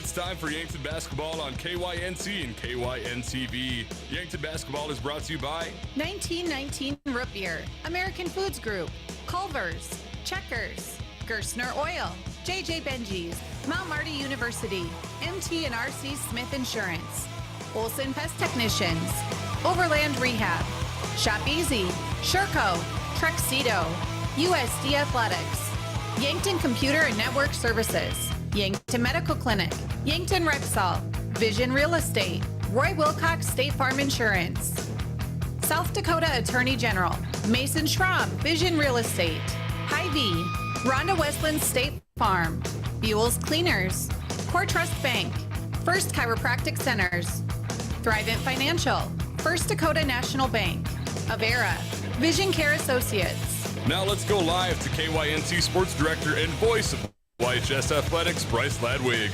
It's time for Yankton Basketball on KYNC and KYNTV. Yankton Basketball is brought to you by 1919 Root Beer, American Foods Group, Culver's, Checkers, Gerstner Oil, JJ Benji's, Mount Marty University, MT&RC Smith Insurance, Olson Pest Technicians, Overland Rehab, Shop Easy, Sherco, Truxedo, USD Athletics, Yankton Computer and Network Services, Yankton Medical Clinic, Yankton Rexall, Vision Real Estate, Roy Wilcox State Farm Insurance, South Dakota Attorney General, Mason Schramm, Vision Real Estate, Hy-Vee, Rhonda Westland State Farm, Buell's Cleaners, Core Trust Bank, First Chiropractic Centers, Thrivent Financial, First Dakota National Bank, Avera, Vision Care Associates. Now let's go live to KYNC Sports Director and voice of YHS Athletics, Bryce Ladwig.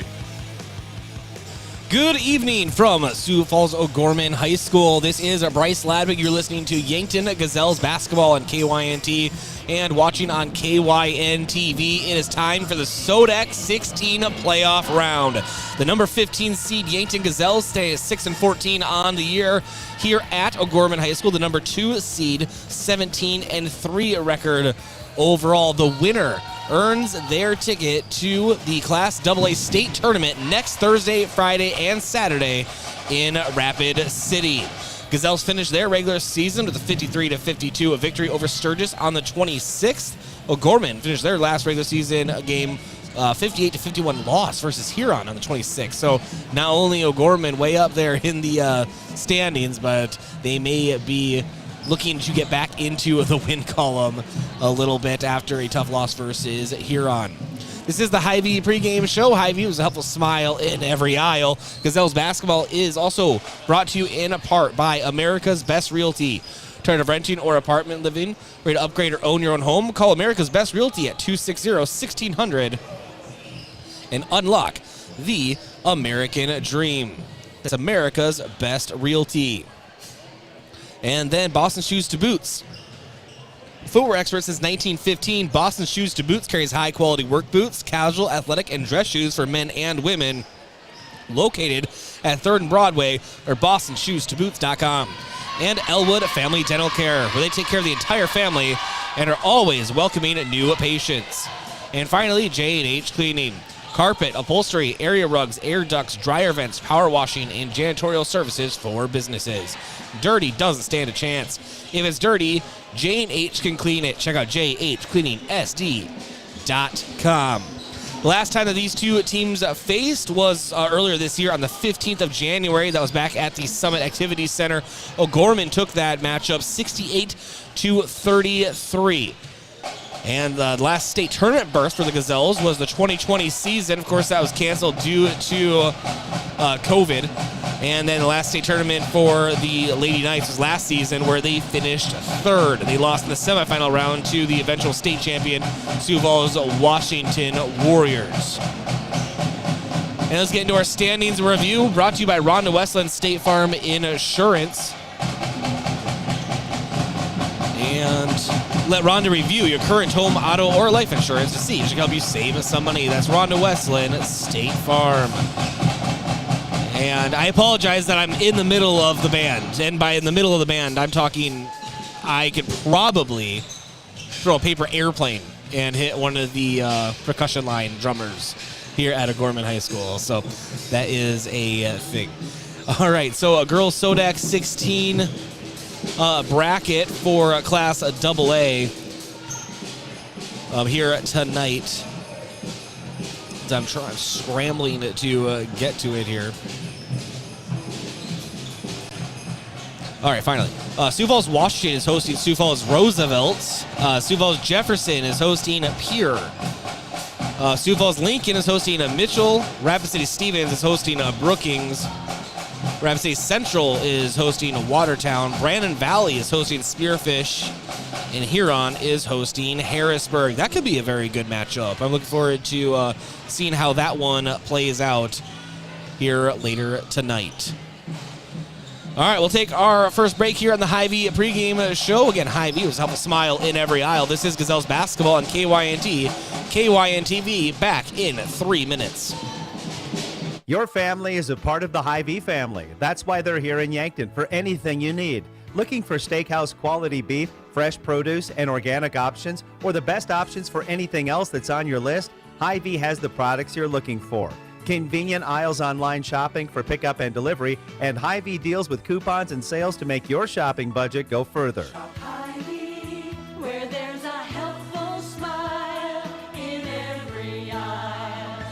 Good evening from Sioux Falls O'Gorman High School. This is Bryce Ladwig. You're listening to Yankton Gazelles basketball on KYNT and watching on KYN-TV. It is time for the SODAK 16 playoff round. The number 15 seed Yankton Gazelles stay at 6-14 on the year here at O'Gorman High School. The number 2 seed 17-3 record overall. The winner earns their ticket to the Class AA state tournament next Thursday, Friday, and Saturday in Rapid City. Gazelles finished their regular season with a 53-52 victory over Sturgis on the 26th. O'Gorman finished their last regular season game 58-51 loss versus Huron on the 26th. So not only O'Gorman way up there in the standings, but they may be looking to get back into the win column a little bit after a tough loss versus Huron. This is the Hy-Vee pregame show. Hy-Vee was a helpful smile in every aisle. Gazelles basketball is also brought to you in part by America's Best Realty. Tired of renting or apartment living? Ready to upgrade or own your own home? Call America's Best Realty at 260-1600 and unlock the American dream. It's America's Best Realty. And then Boston Shoes to Boots. Footwear expert since 1915, Boston Shoes to Boots carries high-quality work boots, casual, athletic, and dress shoes for men and women. Located at 3rd and Broadway or bostonshoestoboots.com. And Elwood Family Dental Care, where they take care of the entire family and are always welcoming new patients. And finally, J&H Cleaning. Carpet, upholstery, area rugs, air ducts, dryer vents, power washing, and janitorial services for businesses. Dirty doesn't stand a chance. If it's dirty, J&H can clean it. Check out jhcleaningsd.com. The last time that these two teams faced was earlier this year on the 15th of January. That was back at the Summit Activities Center. O'Gorman took that matchup 68-33. And the last state tournament berth for the Gazelles was the 2020 season. Of course, that was canceled due to COVID. And then the last state tournament for the Lady Knights was last season, where they finished 3rd. They lost in the semifinal round to the eventual state champion, Sioux Falls Washington Warriors. And let's get into our standings review, brought to you by Rhonda Westland State Farm Insurance. And let Rhonda review your current home, auto, or life insurance to see if she can help you save some money. That's Rhonda Westland State Farm. And I apologize that I'm in the middle of the band. And by in the middle of the band, I'm talking I could probably throw a paper airplane and hit one of the percussion line drummers here at O'Gorman High School. So that is a thing. All right, so a girls SODAK 16 bracket for Class AA here tonight. I'm scrambling to get to it here. All right, finally. Sioux Falls Washington is hosting Sioux Falls Roosevelt. Sioux Falls Jefferson is hosting Pierre. Sioux Falls Lincoln is hosting Mitchell. Rapid City Stevens is hosting Brookings. Rapid City Central is hosting Watertown. Brandon Valley is hosting Spearfish. And Huron is hosting Harrisburg. That could be a very good matchup. I'm looking forward to seeing how that one plays out here later tonight. All right, we'll take our first break here on the Hy-Vee pregame show. Again, Hy-Vee was a helpful smile in every aisle. This is Gazelles basketball on KYNT, KYN-TV, back in 3 minutes. Your family is a part of the Hy-Vee family. That's why they're here in Yankton for anything you need. Looking for steakhouse quality beef, fresh produce, and organic options, or the best options for anything else that's on your list? Hy-Vee has the products you're looking for. Convenient aisles online shopping for pickup and delivery, and Hy-Vee deals with coupons and sales to make your shopping budget go further. Shop Hy-Vee, where there's a helpful smile in every aisle.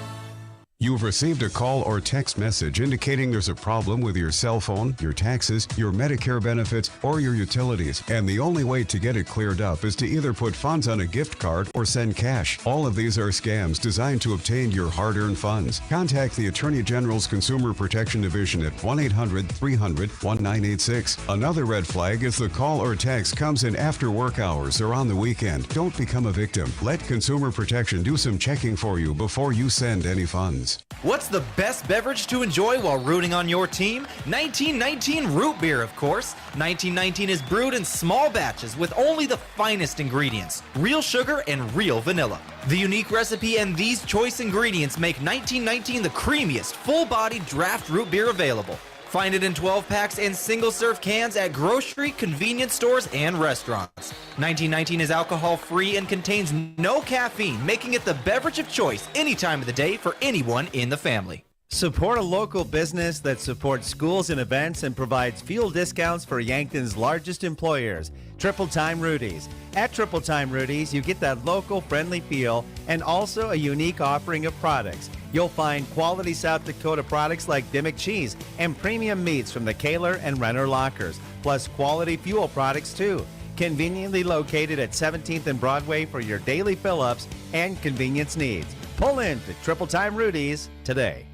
You've received a call or text message indicating there's a problem with your cell phone, your taxes, your Medicare benefits, or your utilities, and the only way to get it cleared up is to either put funds on a gift card or send cash. All of these are scams designed to obtain your hard-earned funds. Contact the Attorney General's Consumer Protection Division at 1-800-300-1986. Another red flag is the call or text comes in after work hours or on the weekend. Don't become a victim. Let Consumer Protection do some checking for you before you send any funds. What's the best beverage to enjoy while rooting on your team? 1919 root beer, of course. 1919 is brewed in small batches with only the finest ingredients, real sugar and real vanilla. The unique recipe and these choice ingredients make 1919 the creamiest, full-bodied draft root beer available. Find it in 12 packs and single-serve cans at grocery, convenience stores, and restaurants. 1919 is alcohol-free and contains no caffeine, making it the beverage of choice any time of the day for anyone in the family. Support a local business that supports schools and events and provides fuel discounts for Yankton's largest employers, Triple Time Rudy's. At Triple Time Rudy's, you get that local friendly feel and also a unique offering of products. You'll find quality South Dakota products like Dimmick cheese and premium meats from the Kaler and Renner lockers, plus quality fuel products too. Conveniently located at 17th and Broadway for your daily fill-ups and convenience needs. Pull in to Triple Time Rudy's today.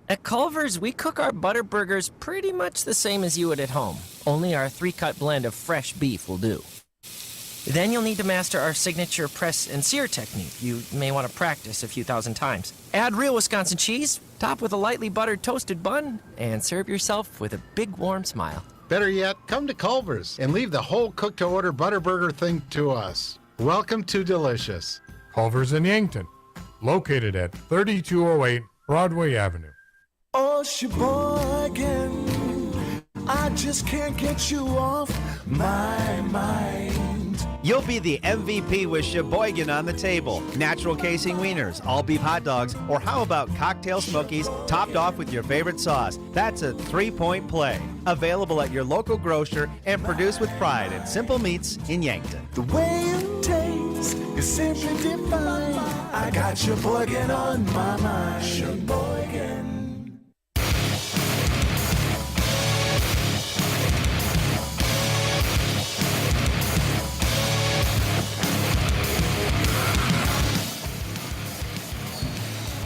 At Culver's, we cook our butter burgers pretty much the same as you would at home. Only our 3-cut blend of fresh beef will do. Then you'll need to master our signature press and sear technique. You may want to practice a few thousand times. Add real Wisconsin cheese, top with a lightly buttered toasted bun, and serve yourself with a big warm smile. Better yet, come to Culver's and leave the whole cook-to-order butter burger thing to us. Welcome to Delicious. Culver's in Yankton, located at 3208 Broadway Avenue. Oh, Sheboygan, I just can't get you off my mind. You'll be the MVP with Sheboygan on the table. Natural casing wieners, all beef hot dogs, or how about cocktail smokies topped off with your favorite sauce? That's a 3-point play. Available at your local grocer and produced with pride at Simple Meats in Yankton. The way it tastes is simply divine. I got Sheboygan on my mind. Sheboygan.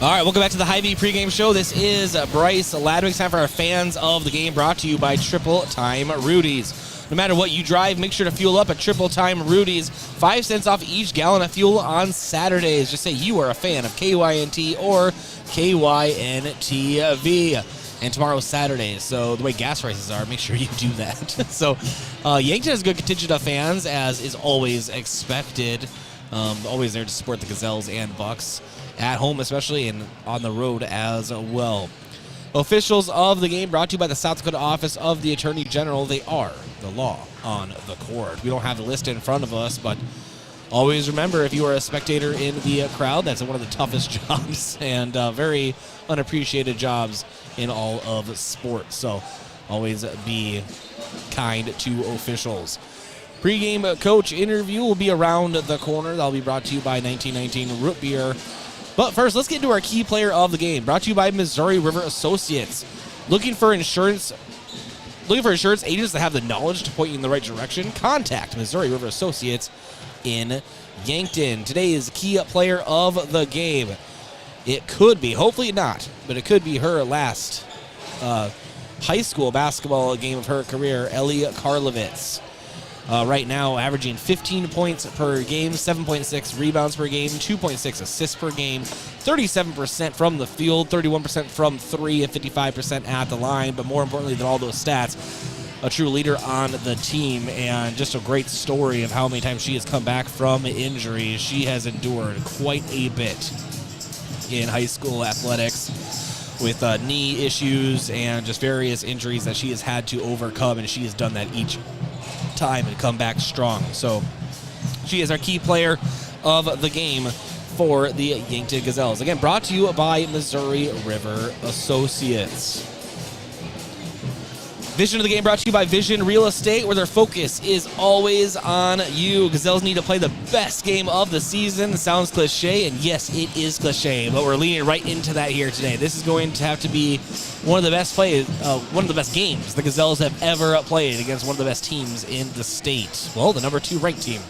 All right, welcome back to the Hy-Vee pregame show. This is Bryce Ladwick. It's time for our fans of the game, brought to you by Triple Time Rudy's. No matter what you drive, make sure to fuel up at Triple Time Rudy's. 5 cents off each gallon of fuel on Saturdays. Just say you are a fan of KYNT or KYNTV. And tomorrow's Saturday, so the way gas prices are, make sure you do that. So Yankton has a good contingent of fans, as is always expected. Always there to support the Gazelles and Bucks. At home especially, and on the road as well. Officials of the game brought to you by the South Dakota Office of the Attorney General. They are the law on the court. We don't have the list in front of us, but always remember, if you are a spectator in the crowd, that's one of the toughest jobs and very unappreciated jobs in all of sports. So always be kind to officials. Pre-game coach interview will be around the corner. That'll be brought to you by 1919 Root Beer. But first, let's get into our key player of the game, brought to you by Missouri River Associates. Looking for insurance agents that have the knowledge to point you in the right direction? Contact Missouri River Associates in Yankton. Today's key player of the game. It could be, hopefully not, but it could be her last high school basketball game of her career, Ellie Karlovitz. Right now, averaging 15 points per game, 7.6 rebounds per game, 2.6 assists per game, 37% from the field, 31% from three, and 55% at the line. But more importantly than all those stats, a true leader on the team, and just a great story of how many times she has come back from injury. She has endured quite a bit in high school athletics. with knee issues and just various injuries that she has had to overcome, and she has done that each time and come back strong. So she is our key player of the game for the Yankton Gazelles. Again, brought to you by Missouri River Associates. Vision of the game brought to you by Vision Real Estate, where their focus is always on you. Gazelles need to play the best game of the season. Sounds cliche, and yes, it is cliche, but we're leaning right into that here today. This is going to have to be one of the best games the Gazelles have ever played against one of the best teams in the state. Well, the number 2 ranked team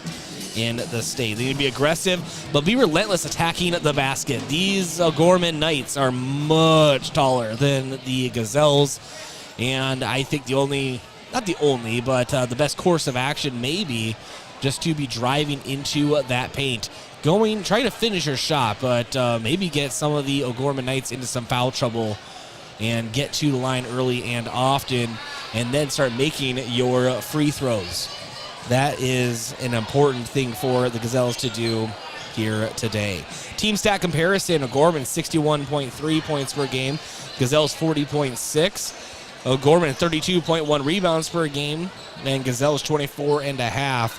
in the state. They need to be aggressive, but be relentless attacking the basket. These O'Gorman Knights are much taller than the Gazelles. And I think the best course of action may be just to be driving into that paint. Trying to finish your shot, but maybe get some of the O'Gorman Knights into some foul trouble and get to the line early and often, and then start making your free throws. That is an important thing for the Gazelles to do here today. Team stat comparison, O'Gorman 61.3 points per game, Gazelles 40.6. O'Gorman 32.1 rebounds per game, and Gazelles 24.5.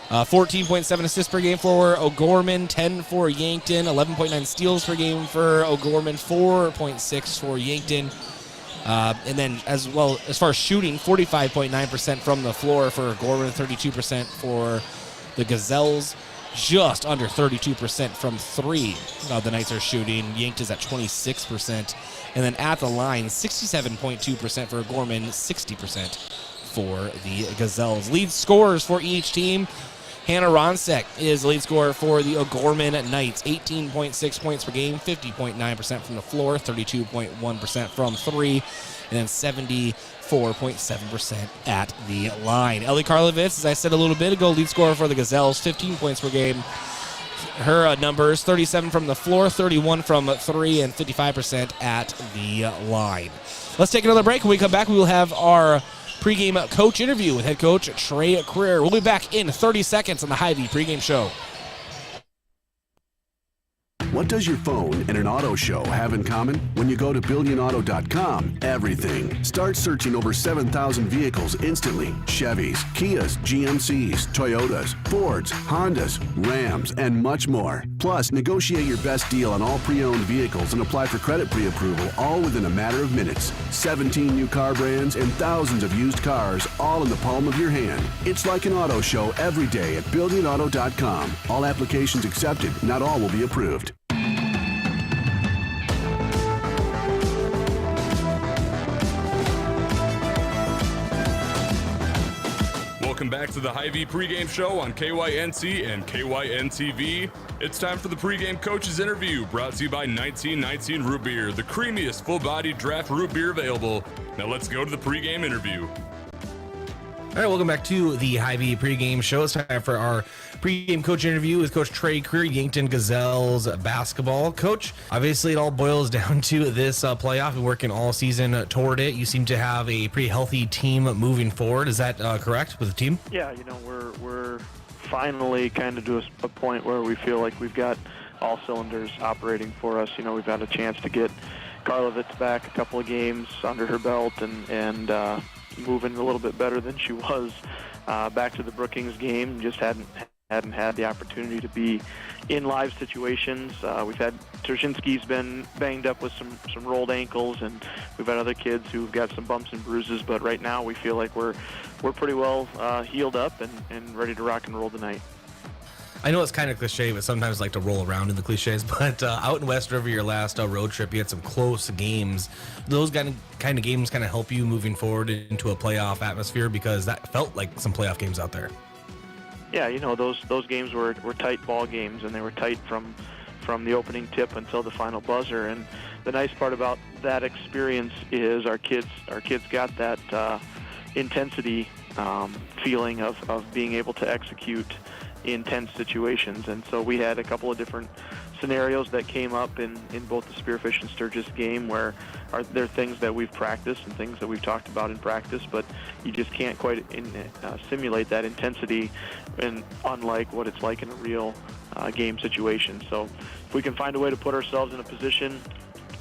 14.7 assists per game for O'Gorman, 10 for Yankton, 11.9 steals per game for O'Gorman, 4.6 for Yankton. And then as well, as far as shooting, 45.9% from the floor for O'Gorman, 32% for the Gazelles. Just under 32% from 3 the Knights are shooting. Yankton's at 26%. And then at the line, 67.2% for O'Gorman, 60% for the Gazelles. Lead scorers for each team. Hannah Ronsek is lead scorer for the O'Gorman Knights, 18.6 points per game, 50.9% from the floor, 32.1% from 3, and then 74.7% at the line. Ellie Karlovitz, as I said a little bit ago, lead scorer for the Gazelles, 15 points per game. Her numbers, 37 from the floor, 31 from 3, and 55% at the line. Let's take another break. When we come back, we will have our pregame coach interview with head coach Trey Creer. We'll be back in 30 seconds on the Hy-Vee pregame show. What does your phone and an auto show have in common? When you go to BillionAuto.com, everything. Start searching over 7,000 vehicles instantly. Chevys, Kias, GMCs, Toyotas, Fords, Hondas, Rams, and much more. Plus, negotiate your best deal on all pre-owned vehicles and apply for credit pre-approval, all within a matter of minutes. 17 new car brands and thousands of used cars, all in the palm of your hand. It's like an auto show every day at BillionAuto.com. All applications accepted. Not all will be approved. Welcome back to the Hy-Vee pregame show on KYNC and KYN-TV. It's time for the pregame coaches interview, brought to you by 1919 Root Beer, the creamiest full-bodied draft root beer available. Now let's go to the pregame interview. All right, welcome back to the Hy-Vee pregame show. It's time for our pregame coach interview with Coach Trey Creer, Yankton Gazelles basketball. Coach, obviously it all boils down to this playoff and working all season toward it. You seem to have a pretty healthy team moving forward. Is that correct with the team? Yeah, we're finally kind of to a point where we feel like we've got all cylinders operating for us. We've had a chance to get Karlovitz back a couple of games under her belt and moving a little bit better than she was back to the Brookings game. Just hadn't had the opportunity to be in live situations. We've had Terzhinsky's been banged up with some rolled ankles, and we've had other kids who've got some bumps and bruises. But right now, we feel like we're pretty well healed up and ready to rock and roll tonight. I know it's kind of cliche, but sometimes I like to roll around in the cliches. But out in West River, your last road trip, you had some close games. Those kind of games kind of help you moving forward into a playoff atmosphere, because that felt like some playoff games out there. Yeah, those games were tight ball games, and they were tight from the opening tip until the final buzzer. And the nice part about that experience is our kids got that intensity feeling of being able to execute intense situations. And so we had a couple of different scenarios that came up in both the Spearfish and Sturgis game where there are things that we've practiced and things that we've talked about in practice, but you just can't quite simulate that intensity, and unlike what it's like in a real game situation. So if we can find a way to put ourselves in a position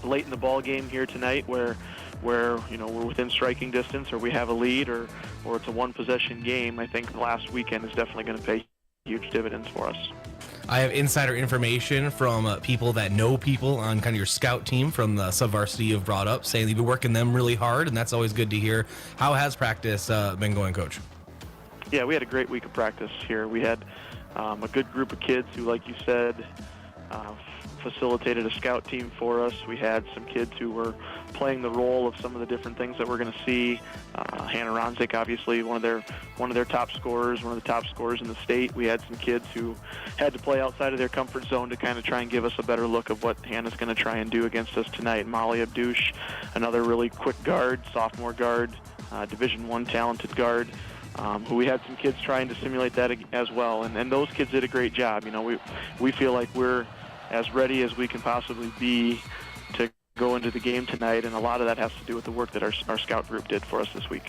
late in the ball game here tonight where we're within striking distance or we have a lead or it's a one-possession game, I think the last weekend is definitely going to pay huge dividends for us. I have insider information from people that know people on kind of your scout team from the sub-varsity you've brought up, saying you've been working them really hard, and that's always good to hear. How has practice been going, Coach? Yeah, we had a great week of practice here. We had a good group of kids who, like you said, facilitated a scout team for us. We had some kids who were playing the role of some of the different things that we're going to see. Hannah Ronzik, obviously one of their top scorers, one of the top scorers in the state. We had some kids who had to play outside of their comfort zone to kind of try and give us a better look of what Hannah's going to try and do against us tonight. Molly Abdouche, another really quick guard, sophomore guard, Division I talented guard. Who we had some kids trying to simulate that as well, and those kids did a great job. We feel like we're as ready as we can possibly be to go into the game tonight, and a lot of that has to do with the work that our scout group did for us this week.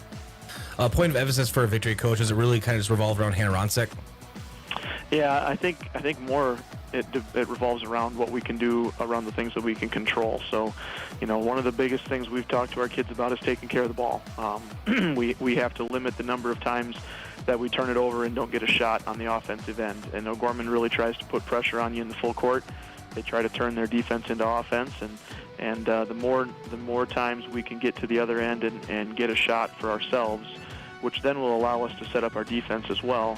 Point of emphasis for a victory, Coach, is it really kind of just revolve around Hannah Ronzik? Yeah, I think more it revolves around what we can do around the things that we can control. So, one of the biggest things we've talked to our kids about is taking care of the ball. We have to limit the number of times that we turn it over and don't get a shot on the offensive end. And O'Gorman really tries to put pressure on you in the full court. They try to turn their defense into offense, and the more times we can get to the other end and get a shot for ourselves, which then will allow us to set up our defense as well,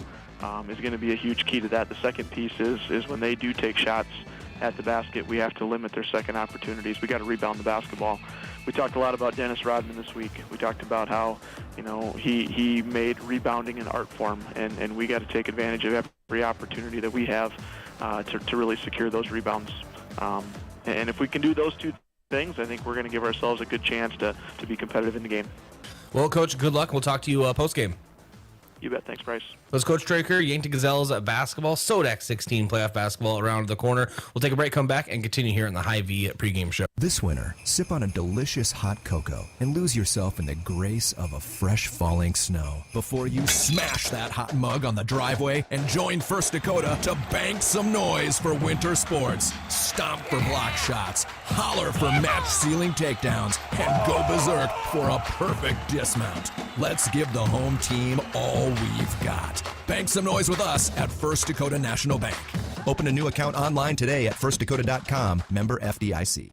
is going to be a huge key to that. The second piece is when they do take shots at the basket, we have to limit their second opportunities. We got to rebound the basketball. We talked a lot about Dennis Rodman this week. We talked about how he made rebounding an art form, and we got to take advantage of every opportunity that we have to really secure those rebounds. And if we can do those two things, I think we're going to give ourselves a good chance to be competitive in the game. Well, Coach, good luck. We'll talk to you post-game. You bet. Thanks, Bryce. That's Coach Straker, Yankton Gazelles basketball, SODAK 16 playoff basketball around the corner. We'll take a break, come back, and continue here on the Hy-Vee pregame show. This winter, sip on a delicious hot cocoa and lose yourself in the grace of a fresh falling snow before you smash that hot mug on the driveway and join First Dakota to bank some noise for winter sports. Stomp for block shots, holler for match ceiling takedowns, and go berserk for a perfect dismount. Let's give the home team all we've got. Bank some noise with us at First Dakota National Bank. Open a new account online today at firstdakota.com, member FDIC.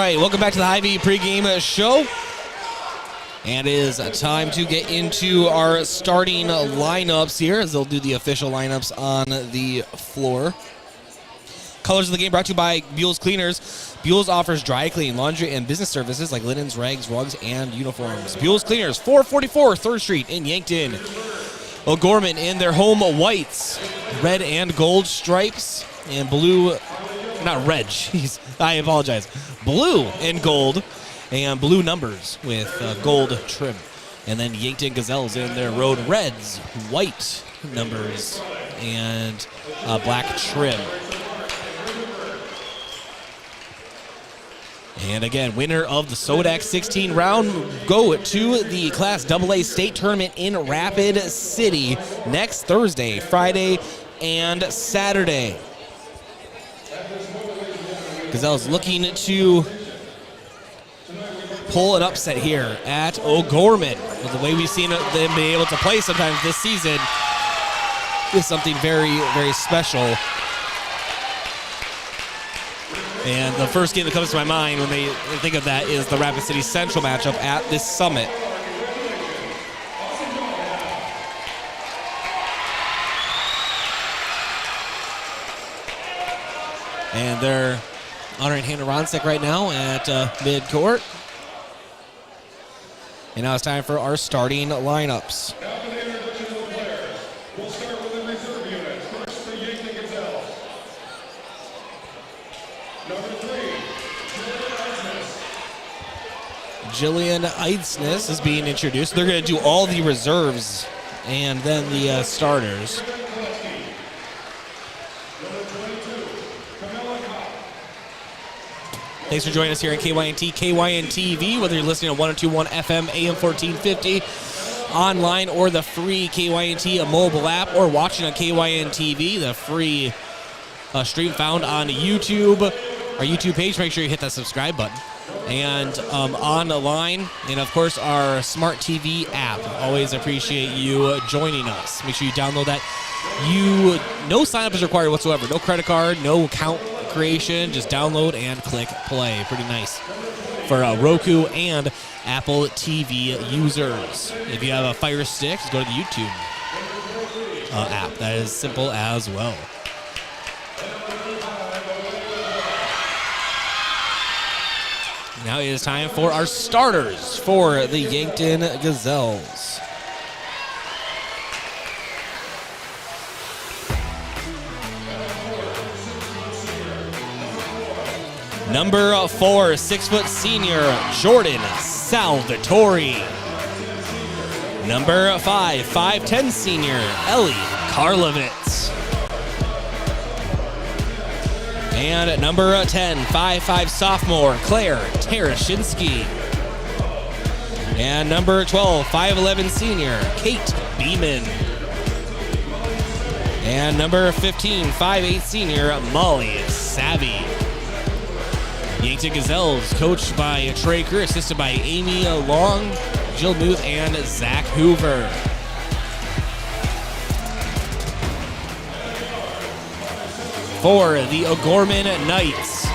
Welcome back to the Hy-Vee pregame show. And it is time to get into our starting lineups here, as they'll do the official lineups on the floor. Colors of the game brought to you by Buell's Cleaners. Buell's offers dry clean, laundry, and business services like linens, rags, rugs, and uniforms. Buell's Cleaners, 444 3rd Street in Yankton. O'Gorman in their home whites, red and gold stripes, and blue, not red, jeez, I apologize. Blue and gold, and blue numbers with gold trim. And then Yankton Gazelles in their road reds, white numbers, and black trim. And again, winner of the SODAK 16 round go to the Class AA state tournament in Rapid City next Thursday, Friday, and Saturday. Gazelles looking to pull an upset here at O'Gorman. With the way we've seen them be able to play sometimes this season is something very, very special. And the first game that comes to my mind when they think of that is the Rapid City Central matchup at this summit. And they're honoring Hannah Ronsick right now at mid-court. And now it's time for our starting lineups. We'll start with the reserve unit. First, the Yankton Gazelles. Number 3, Jillian Eidsness is being introduced. They're going to do all the reserves and then the starters. Thanks for joining us here on KYNT, KYN-TV, whether you're listening on 102.1 FM, AM 1450, online, or the free KYNT mobile app, or watching on KYN-TV, the free stream found on YouTube, our YouTube page. Make sure you hit that subscribe button. And on the line, and of course our smart TV app. Always appreciate you joining us. Make sure you download that. No sign up is required whatsoever. No credit card, no account creation. Just download and click play. Pretty nice for Roku and Apple TV users. If you have a Fire Stick, just go to the YouTube app. That is simple as well. Now it is time for our starters for the Yankton Gazelles. Number 4, 6-foot senior, Jordan Salvatore. Number 5, 5'10 senior, Ellie Karlovitz. And number 10, 5'5 sophomore, Claire Terashinsky. And number 12, 5'11 senior, Kate Beeman. And number 15, 5'8 senior, Molly Savvy. Yankton Gazelles, coached by Trey Kerr, assisted by Amy Long, Jill Muth, and Zach Hoover. For the O'Gorman Knights,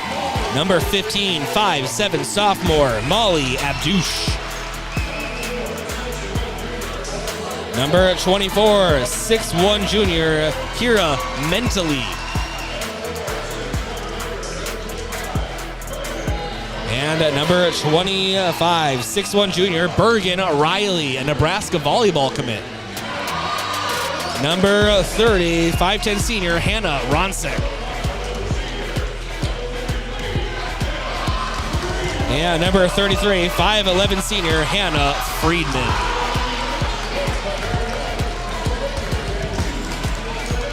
number 15, 5'7 sophomore, Molly Abdouche. Number 24, 6'1 junior, Kira Mentally. And number 25, 6'1 junior, Bergen Riley, a Nebraska volleyball commit. Number 30, 5'10 senior, Hannah Ronsick. And number 33, 5'11 senior, Hannah Friedman.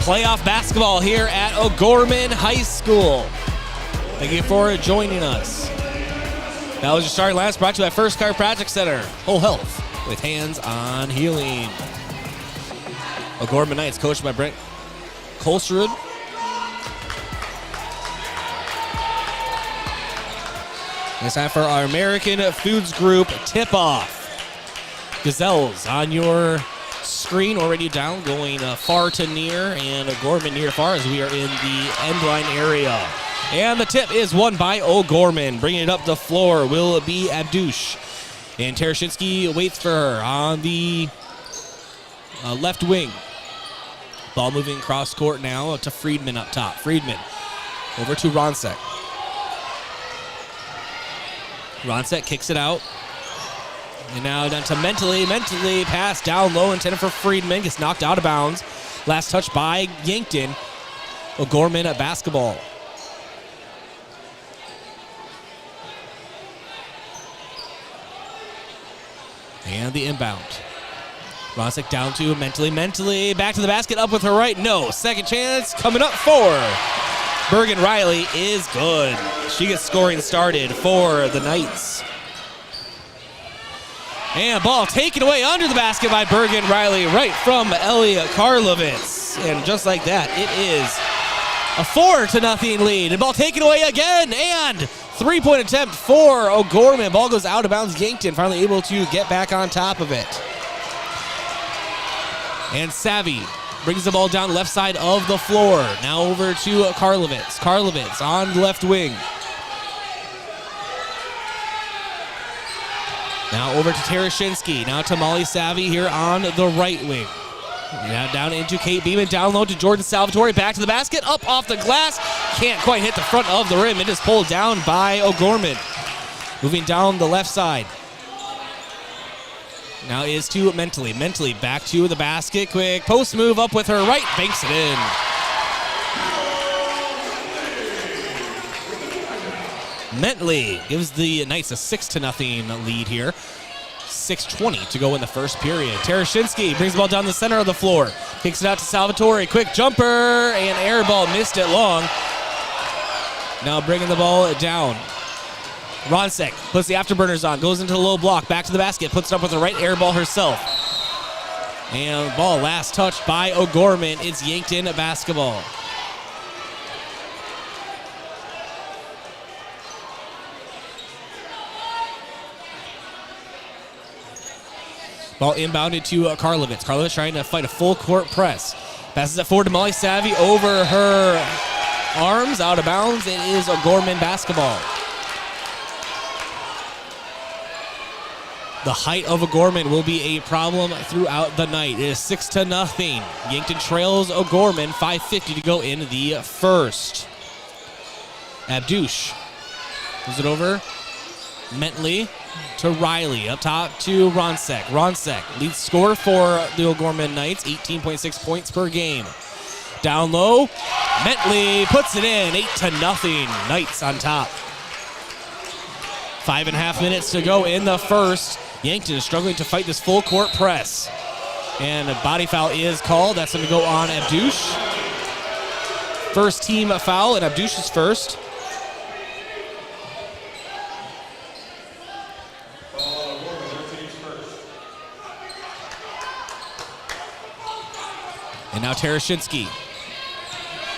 Playoff basketball here at O'Gorman High School. Thank you for joining us. That was your starting last, brought to you by First Chiropractic Center. Whole health with hands-on healing. O'Gorman Knights, coached by Brent Kolsrud. It's time for our American Foods Group tip-off. Gazelles on your screen, already down, going far to near, and O'Gorman near far as we are in the end line area. And the tip is won by O'Gorman. Bringing it up the floor will be Abdouche. And Terashinsky waits for her on the left wing. Ball moving cross court now to Friedman up top. Friedman over to Ronsick. Ronsick kicks it out. And now down to Mentally. Mentally pass down low, intended for Friedman. Gets knocked out of bounds. Last touch by Yankton. O'Gorman at basketball. And the inbound. Ronsick down to Mentally. Mentally back to the basket, up with her right. No. Second chance coming up for Bergen Riley is good. She gets scoring started for the Knights. And ball taken away under the basket by Bergen Riley right from Elliot Karlovitz. And just like that, it is a 4-0 lead. And ball taken away again. And three-point attempt for O'Gorman. Ball goes out of bounds. Yankton finally able to get back on top of it. And Savvy brings the ball down left side of the floor. Now over to Karlovitz. Karlovitz on the left wing. Now over to Terashinsky. Now to Molly Savvy here on the right wing. Now down into Kate Beeman. Down low to Jordan Salvatore. Back to the basket. Up off the glass. Can't quite hit the front of the rim. It is pulled down by O'Gorman. Moving down the left side. Now is to Mentally. Mentally back to the basket. Quick post move up with her right. Banks it in. Mentally gives the Knights a 6-0 lead here. 6:20 to go in the first period. Terashinsky brings the ball down the center of the floor. Kicks it out to Salvatore. Quick jumper and air ball. Missed it long. Now bringing the ball down. Ronsek puts the afterburners on. Goes into the low block. Back to the basket. Puts it up with the right air ball herself. And ball last touched by O'Gorman. It's Yankton basketball. Ball inbounded to Karlovitz. Karlovitz trying to fight a full court press. Passes it forward to Molly Savvy over her arms, out of bounds. It is O'Gorman basketball. The height of O'Gorman will be a problem throughout the night. It is 6-0. Yankton trails O'Gorman. 5:50 to go in the first. Abdouche moves it over. Mentley to Riley. Up top to Ronsek. Ronsek leads scorer for the O'Gorman Knights. 18.6 points per game. Down low. Mentley puts it in. 8-0. Knights on top. 5.5 minutes to go in the first. Yankton is struggling to fight this full court press. And a body foul is called. That's going to go on Abdouche. First team foul, and Abdouche is first. And now Terashinsky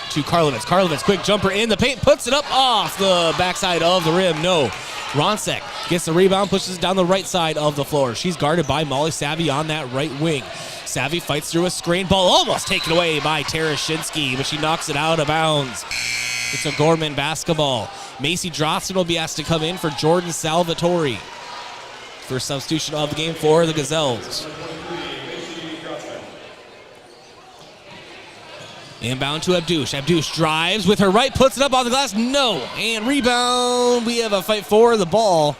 to Karlovitz. Karlovitz, quick jumper in the paint, puts it up off the backside of the rim. No. Ronsek gets the rebound, pushes it down the right side of the floor. She's guarded by Molly Savvy on that right wing. Savvy fights through a screen. Ball almost taken away by Terashinsky, but she knocks it out of bounds. It's O'Gorman basketball. Macy Drosten will be asked to come in for Jordan Salvatore. First substitution of the game for the Gazelles. Inbound to Abdouche. Abdouche drives with her right, puts it up on the glass. No. And rebound. We have a fight for the ball.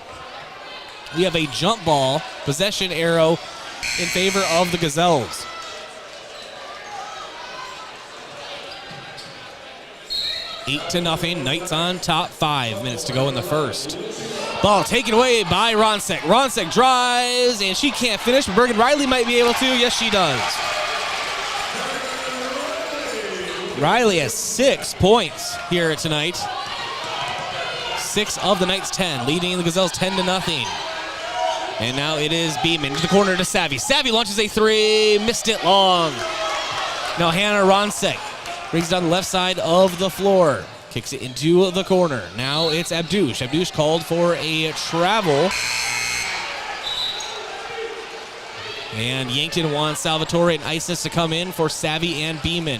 We have a jump ball. Possession arrow in favor of the Gazelles. Eight to nothing. Knights on top. 5 minutes to go in the first. Ball taken away by Ronsek. Ronsek drives, and she can't finish. Bergen Riley might be able to. Yes, she does. Riley has 6 points here tonight. 6 of the Knights' 10, leading the Gazelles 10-0. And now it is Beeman to the corner to Savvy. Savvy launches a 3, missed it long. Now Hannah Ronsek brings it down the left side of the floor. Kicks it into the corner. Now it's Abdouche. Abdouche called for a travel. And Yankton wants Salvatore and Isis to come in for Savvy and Beeman.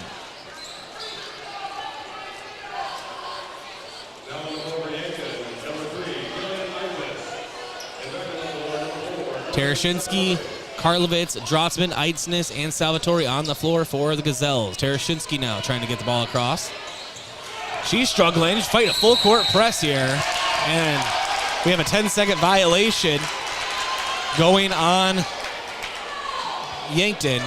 Terashinsky, Karlovitz, Drotzman, Eidsness, and Salvatore on the floor for the Gazelles. Terashinsky now trying to get the ball across. She's struggling. She's fighting a full court press here. And we have a 10-second violation going on Yankton.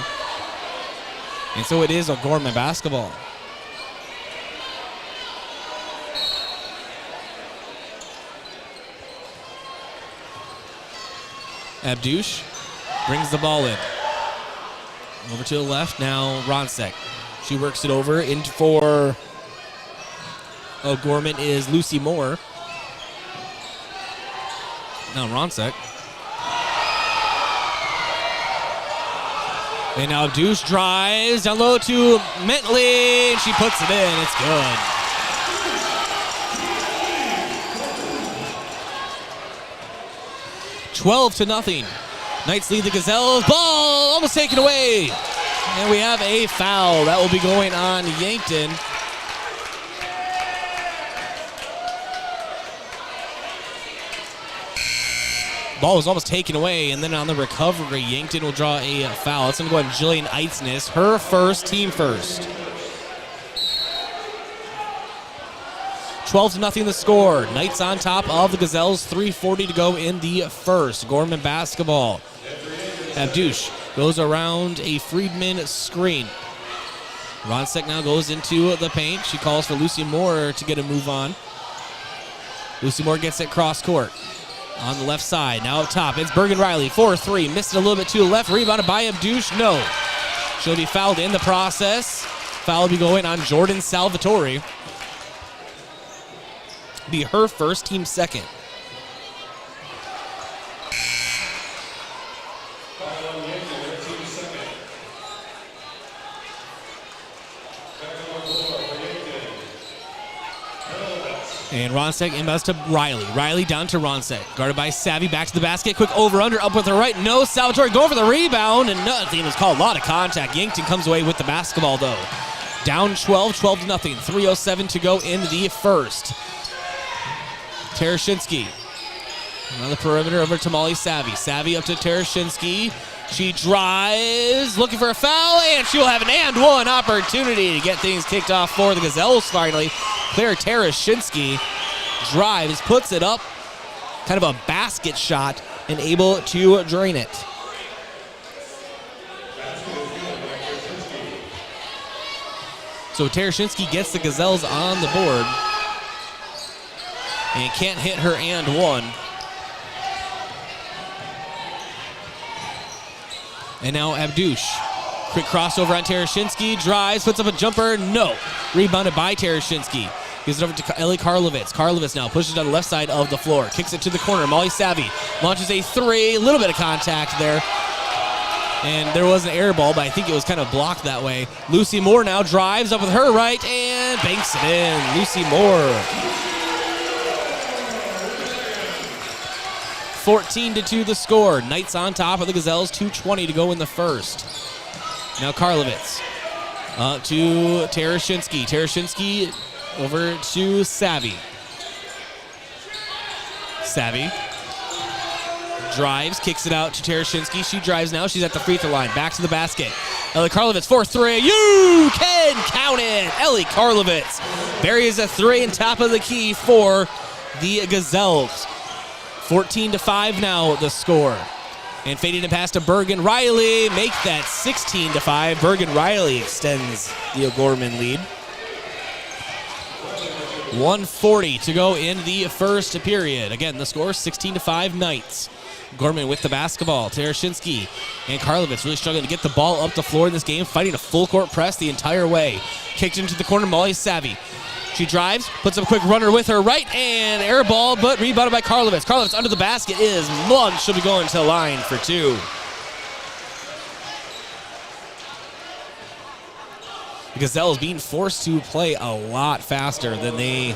And so it is O'Gorman basketball. Abdouche brings the ball in. Over to the left, now Ronsek. She works it over in for O'Gorman is Lucy Moore. Now Ronsek. And now Deuce drives down low to Mentley. And she puts it in. It's good. (12-0). Knights lead the Gazelles. Ball almost taken away. And we have a foul. That will be going on Yankton. Ball was almost taken away, and then on the recovery, Yankton will draw a foul. It's going to go on Jillian Eitznes, her first, team first. 12-0 the score. Knights on top of the Gazelles, 3:40 to go in the first. Gorman basketball. Abdouche goes around a Friedman screen. Ronsek now goes into the paint. She calls for Lucy Moore to get a move on. Lucy Moore gets it cross court. On the left side, now up top, it's Bergen Riley, 4-3, missed it a little bit to the left, rebounded by Abdouche, no. She'll be fouled in the process. Foul will be going on Jordan Salvatore. Be her first, team second. And Ronsek inbounds to Riley. Riley down to Ronsek. Guarded by Savvy. Back to the basket. Quick over-under. Up with her right. No. Salvatore going for the rebound. And nothing was called. A lot of contact. Yankton comes away with the basketball, though. Down 12-0. 3:07 to go in the first. Tereshinski. On the perimeter over to Molly Savvy. Savvy up to Tereshinski. She drives. Looking for a foul. And she will have an and one opportunity to get things kicked off for the Gazelles finally. Claire Tereshinski drives, puts it up, kind of a basket shot, and able to drain it. So Tereshinski gets the Gazelles on the board and can't hit her and one. And now Abdouche. Quick crossover on Tereshinski. Drives, puts up a jumper. No. Rebounded by Tereshinski. Gives it over to Ellie Karlovitz. Karlovitz now pushes it on the left side of the floor. Kicks it to the corner. Molly Savvy launches a three. A little bit of contact there. And there was an air ball, but I think it was kind of blocked that way. Lucy Moore now drives up with her right and banks it in. Lucy Moore. 14-2 the score. Knights on top of the Gazelles. 2:20 to go in the first. Now Karlovitz to Tereshinski. Tereshinski over to Savvy. Savvy drives, kicks it out to Tereshinski. She drives now. She's at the free throw line. Back to the basket. Ellie Karlovitz, 4-3. You can count it. Ellie Karlovitz buries a three in top of the key for the Gazelles. 14-5 now the score. And fading it past to Bergen Riley. Make that 16-5. Bergen Riley extends the O'Gorman lead. 1:40 to go in the first period. Again, the score 16-5 Knights. Gorman with the basketball. Tereshinski and Karlovitz really struggling to get the ball up the floor in this game, fighting a full court press the entire way. Kicked into the corner, Molly Savvy. She drives, puts up a quick runner with her right, and air ball, but rebounded by Karlovitz. Karlovitz under the basket is mugged. She'll be going to the line for two. The Gazelles being forced to play a lot faster than they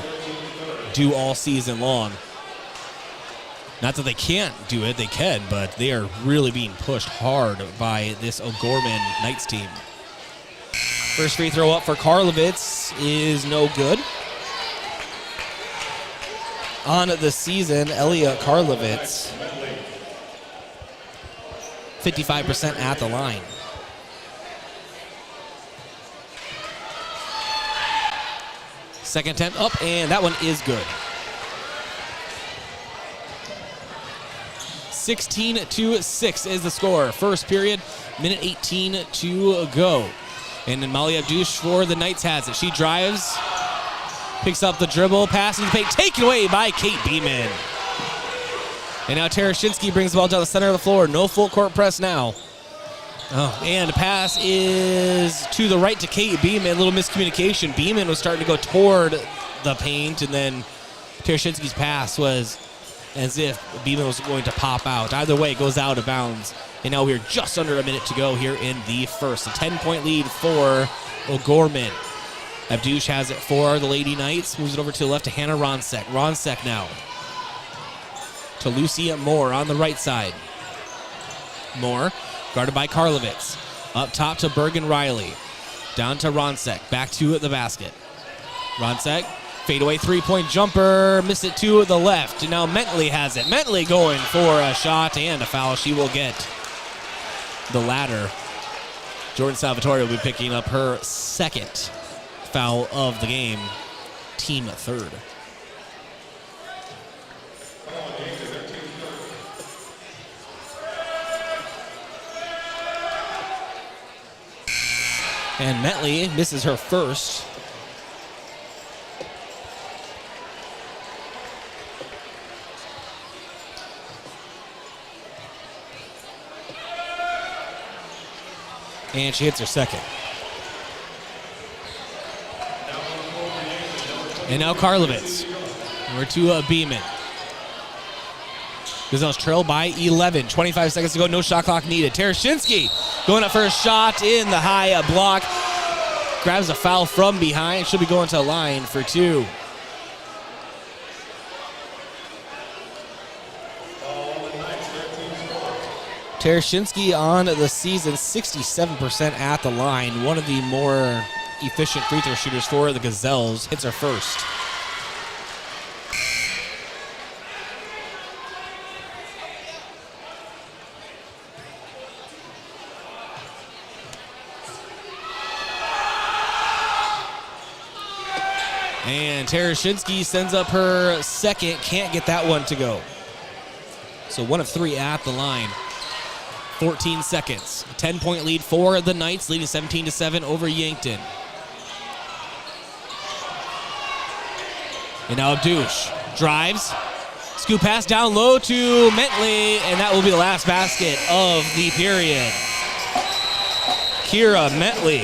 do all season long. Not that they can't do it, they can, but they are really being pushed hard by this O'Gorman Knights team. First free throw up for Karlovitz is no good. On the season, Elia Karlovitz, 55% at the line. Second attempt up, and that one is good. 16-6 is the score. First period, minute 18 to go. And then Molly Abdouche for the Knights has it. She drives, picks up the dribble, pass into the paint, taken away by Kate Beeman. And now Tereshinski brings the ball down the center of the floor. No full court press now. Oh, and the pass is to the right to Kate Beeman. A little miscommunication. Beeman was starting to go toward the paint, and then Tereshinski's pass was as if Beeman was going to pop out. Either way, it goes out of bounds. And now we're just under a minute to go here in the first. A 10-point lead for O'Gorman. Abdush has it for the Lady Knights. Moves it over to the left to Hannah Ronsek. Ronsek now to Lucy Moore on the right side. Moore guarded by Karlovitz. Up top to Bergen Riley. Down to Ronsek. Back to the basket. Ronsek. Fadeaway three-point jumper. Miss it to the left. And now Mentley has it. Mentley going for a shot and a foul. She will get the ladder. Jordan Salvatore will be picking up her second foul of the game. Team third. And Mentley misses her first. And she hits her second. And now Karlovitz. We're to Beeman. Gazelles trail by 11. 25 seconds to go. No shot clock needed. Tereshinski going up for a shot in the high block. Grabs a foul from behind. She'll be going to the line for two. Tereshinski on the season, 67% at the line. One of the more efficient free throw shooters for the Gazelles. Hits her first. And Tereshinski sends up her second. Can't get that one to go. So 1 of 3 at the line. 14 seconds. 10-point lead for the Knights, leading 17-7 over Yankton. And now Abdush drives. Scoop pass down low to Mentley, and that will be the last basket of the period. Kira Mentley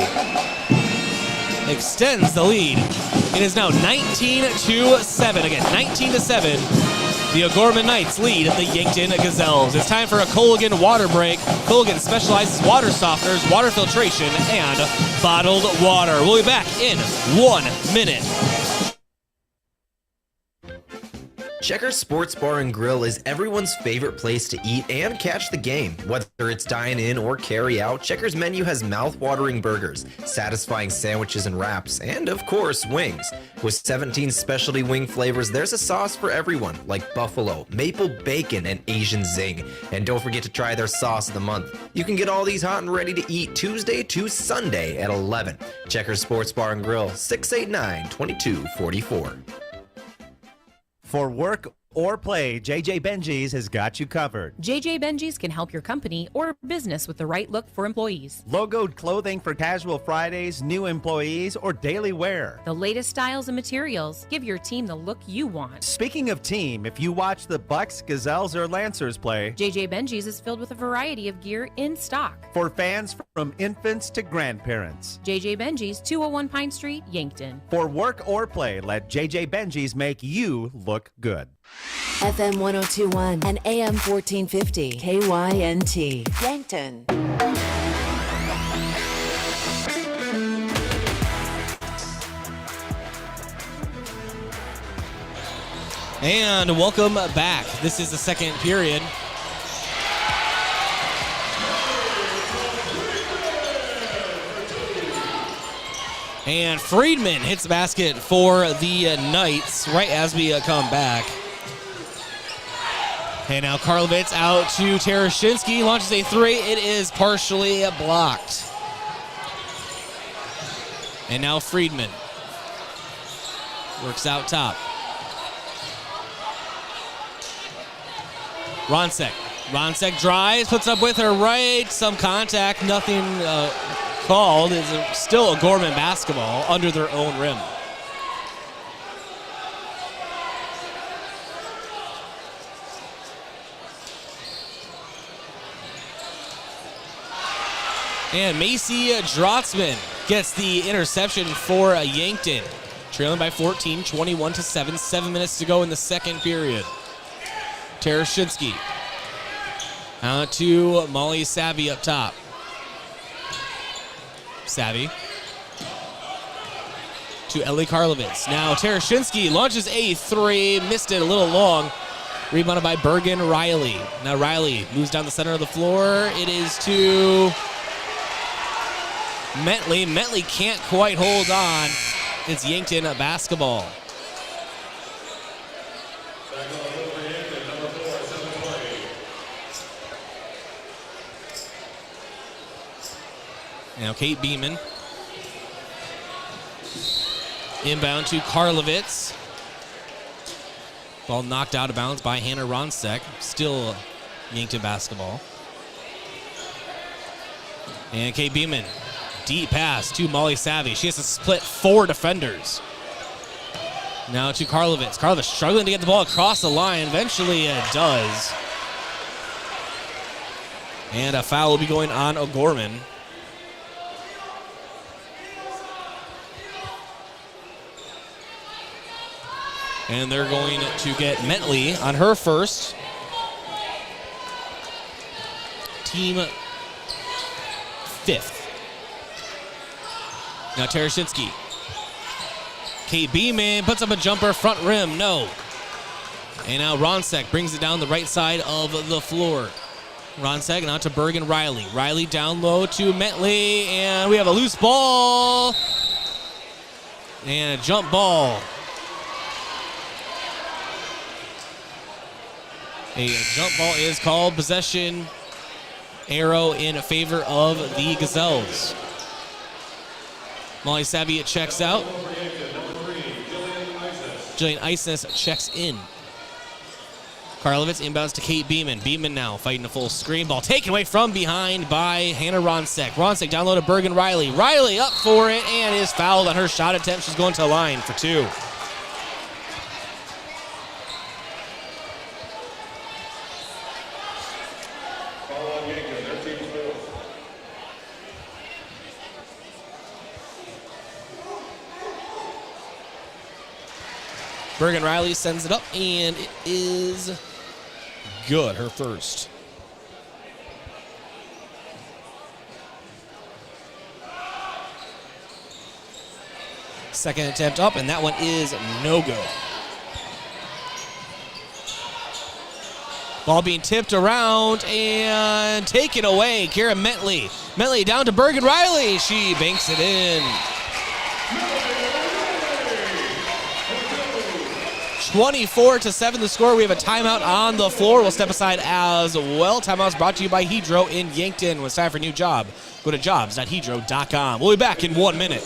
extends the lead. It is now 19-7. Again, 19-7. The O'Gorman Knights lead the Yankton Gazelles. It's time for a Colgan water break. Colgan specializes water softeners, water filtration, and bottled water. We'll be back in 1 minute. Checkers Sports Bar and Grill is everyone's favorite place to eat and catch the game. Whether it's dine in or carry out, Checkers menu has mouth-watering burgers, satisfying sandwiches and wraps, and of course, wings. With 17 specialty wing flavors, there's a sauce for everyone, like buffalo, maple bacon, and Asian zing. And don't forget to try their sauce of the month. You can get all these hot and ready to eat Tuesday to Sunday at 11. Checkers Sports Bar and Grill, 689-2244. For work or play, JJ Benji's has got you covered. JJ Benji's can help your company or business with the right look for employees. Logoed clothing for casual Fridays, new employees, or daily wear. The latest styles and materials. Give your team the look you want. Speaking of team, if you watch the Bucks, Gazelles, or Lancers play, JJ Benji's is filled with a variety of gear in stock. For fans from infants to grandparents. JJ Benji's, 201 Pine Street, Yankton. For work or play, let JJ Benji's make you look good. FM 1021 and AM 1450 KYNT Yankton. And welcome back. This is the second period. And Friedman hits the basket for the Knights right as we come back. And now Karlovitz out to Tereshinski, launches a three. It is partially blocked. And now Friedman works out top. Ronsek drives, puts up with her right. Some contact, nothing called. It's still a O'Gorman basketball under their own rim. And Macy Drotzman gets the interception for Yankton. trailing by 14, 21-7, 7 minutes to go in the second period. Terashinsky out to Molly Savvy up top. Savvy to Ellie Karlovitz. Now Terashinsky launches a three, missed it a little long. Rebounded by Bergen Riley. Now Riley moves down the center of the floor. It is to Metley. Metley can't quite hold on. It's Yankton basketball. Now Kate Beeman. Inbound to Karlovitz. Ball knocked out of bounds by Hannah Ronsek. Still Yankton basketball. And Kate Beeman. Deep pass to Molly Savvy. She has to split 4 defenders. Now to Karlovitz. Karlovitz struggling to get the ball across the line. Eventually it does. And a foul will be going on O'Gorman. And they're going to get Metley on her first. Team 5th. Now Terashinsky. Kate Beeman puts up a jumper, front rim, no. And now Ronsek brings it down the right side of the floor. Ronsek now to Bergen Riley. Riley down low to Metley, and we have a loose ball. And a jump ball. A jump ball is called. Possession arrow in favor of the Gazelles. Molly Savvy checks out. Jillian Isnes checks in. Karlovitz inbounds to Kate Beeman. Beeman now fighting a full screen ball. Taken away from behind by Hannah Ronsek. Ronsek down low to Bergen Riley. Riley up for it and is fouled on her shot attempt. She's going to the line for 2. Bergen Riley sends it up, and it is good, her first. Second attempt up, and that one is no good. Ball being tipped around and taken away. Kira Metley. Metley down to Bergen Riley. She banks it in. 24-7 the score. We have a timeout on the floor. We'll step aside as well. Timeout's brought to you by Hedro in Yankton. When it's time for a new job, go to jobs.hedro.com. We'll be back in 1 minute.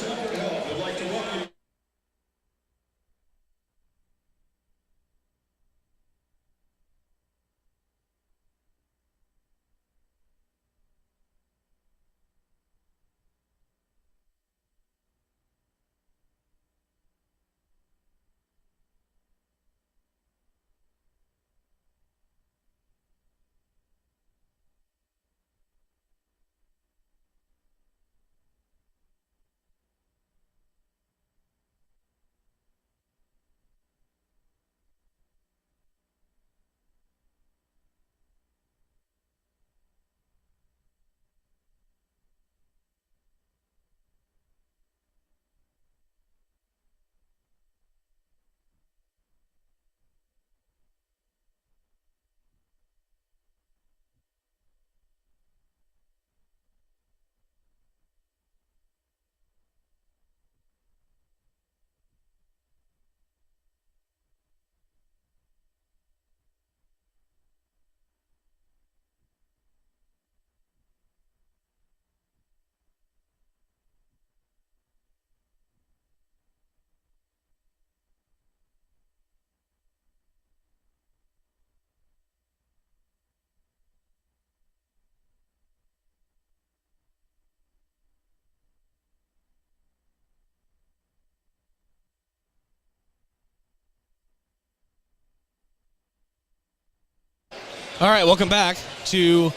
All right, welcome back to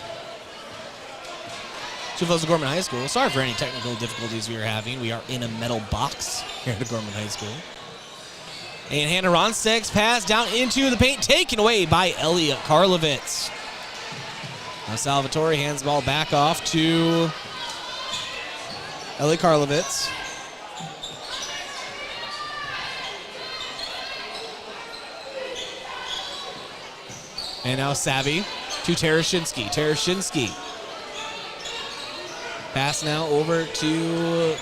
Gorman High School. Sorry for any technical difficulties we are having. We are in a metal box here at Gorman High School. And Hannah Ronsek's pass down into the paint, taken away by Elliot Karlovitz. Now Salvatore hands the ball back off to Elliot Karlovitz. And now Savvy to Tereshinski. Tereshinski. Pass now over to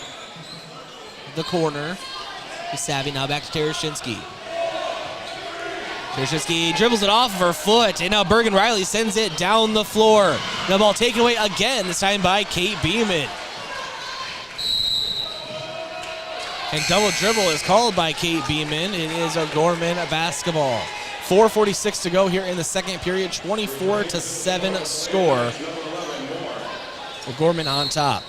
the corner. Savvy now back to Tereshinski. Tereshinski dribbles it off of her foot, and now Bergen Riley sends it down the floor. The ball taken away again, this time by Kate Beeman. And double dribble is called by Kate Beeman. It is O'Gorman basketball. 4:46 to go here in the second period. 24-7 score. O'Gorman on top.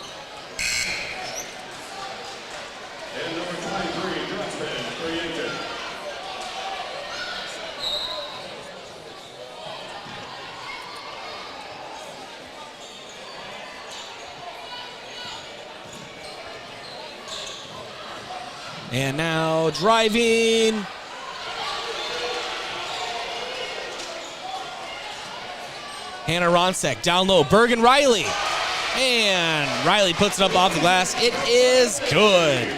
And now driving. Hannah Ronsek down low. Bergen Riley. And Riley puts it up off the glass. It is good.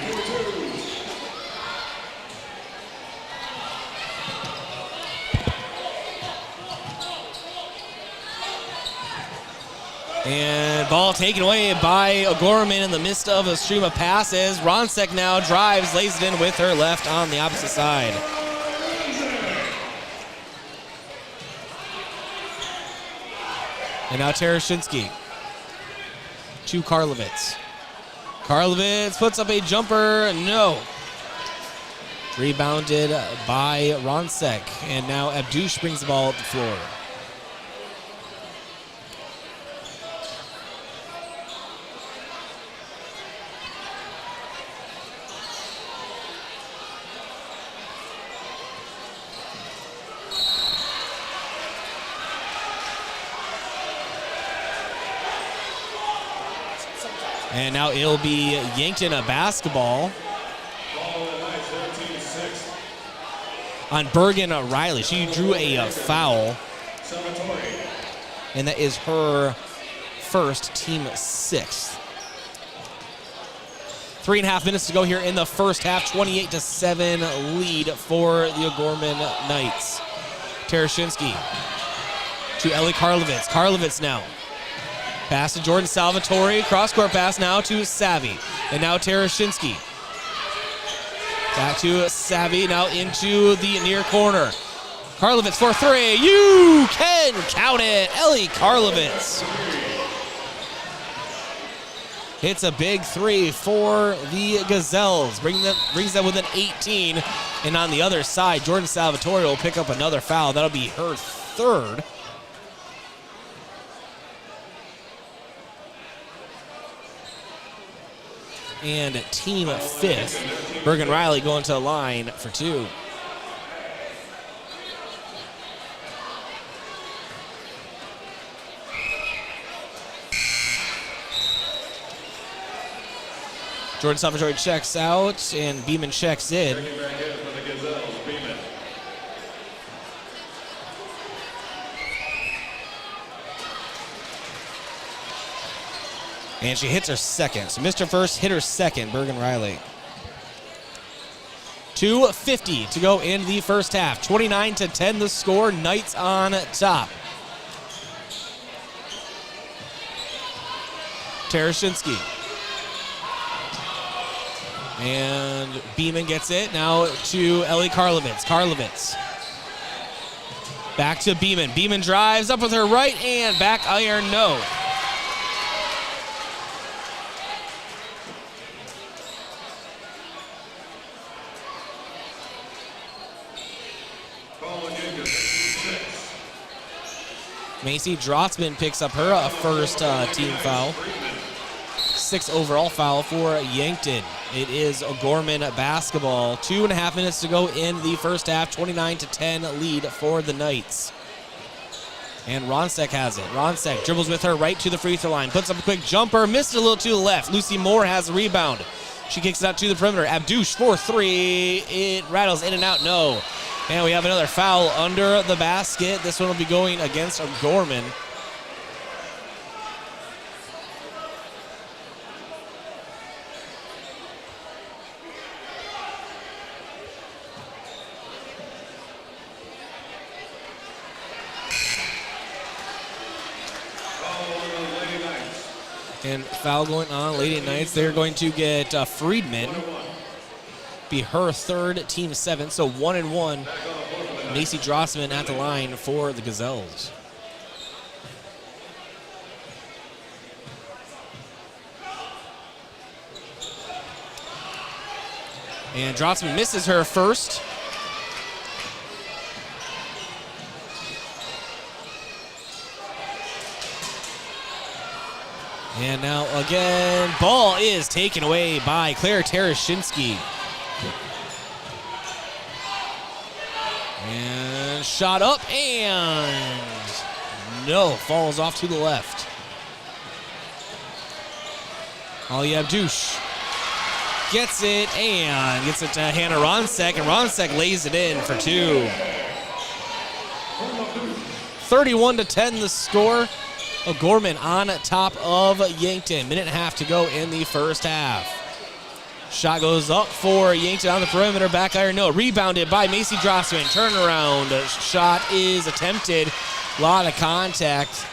And ball taken away by O'Gorman in the midst of a stream of passes. Ronsek now drives, lays it in with her left on the opposite side. And now Tereshinski to Karlovitz. Karlovitz puts up a jumper. No. Rebounded by Ronsek. And now Abdush brings the ball up the floor. And now it'll be Yankton a basketball on Bergen Riley. She drew a foul, and that is her first, team sixth. 3.5 minutes to go here in the first half. 28-7 lead for the O'Gorman Knights. Tereshinski to Ellie Karlovitz. Karlovitz now. Pass to Jordan Salvatore. Cross-court pass now to Savvy. And now Tereshinski. Back to Savvy. Now into the near corner. Karlovitz for three. You can count it. Ellie Karlovitz hits a big three for the Gazelles. Brings them within 18. And on the other side, Jordan Salvatore will pick up another foul. That'll be her third. And team fifth. Bergen Riley going to the line for two. Jordan Salvatore checks out, and Beeman checks in. And she hits her second. So Mr. First hit her second, Bergen Riley. 2:50 to go in the first half. 29-10 the score. Knights on top. Tereshinski. And Beeman gets it. Now to Ellie Karlovitz. Karlovitz. Back to Beeman. Beeman drives up with her right and back iron, no. Macy Drotzman picks up her first team foul. 6th overall foul for Yankton. It is O'Gorman basketball. 2.5 minutes to go in the first half. 29-10 lead for the Knights. And Ronsek has it. Ronsek dribbles with her right to the free throw line. Puts up a quick jumper. Missed it a little to the left. Lucy Moore has a rebound. She kicks it out to the perimeter. Abdouche for three. It rattles in and out. No. And we have another foul under the basket. This one will be going against O'Gorman. And foul going on Lady Knights. They're going to get Friedman. Be her third, team 7. So 1-1. Macy Drossman at the line for the Gazelles. And Drossman misses her first. And now again, ball is taken away by Claire Terashinsky. And shot up and no, falls off to the left. Ali Abdouche gets it and gets it to Hannah Ronsek, and Ronsek lays it in for 2. 31-10 the score. O'Gorman on top of Yankton. Minute and a half to go in the first half. Shot goes up for Yankton on the perimeter. Back iron, no. Rebounded by Macy Drossman. Turnaround shot is attempted. A lot of contact.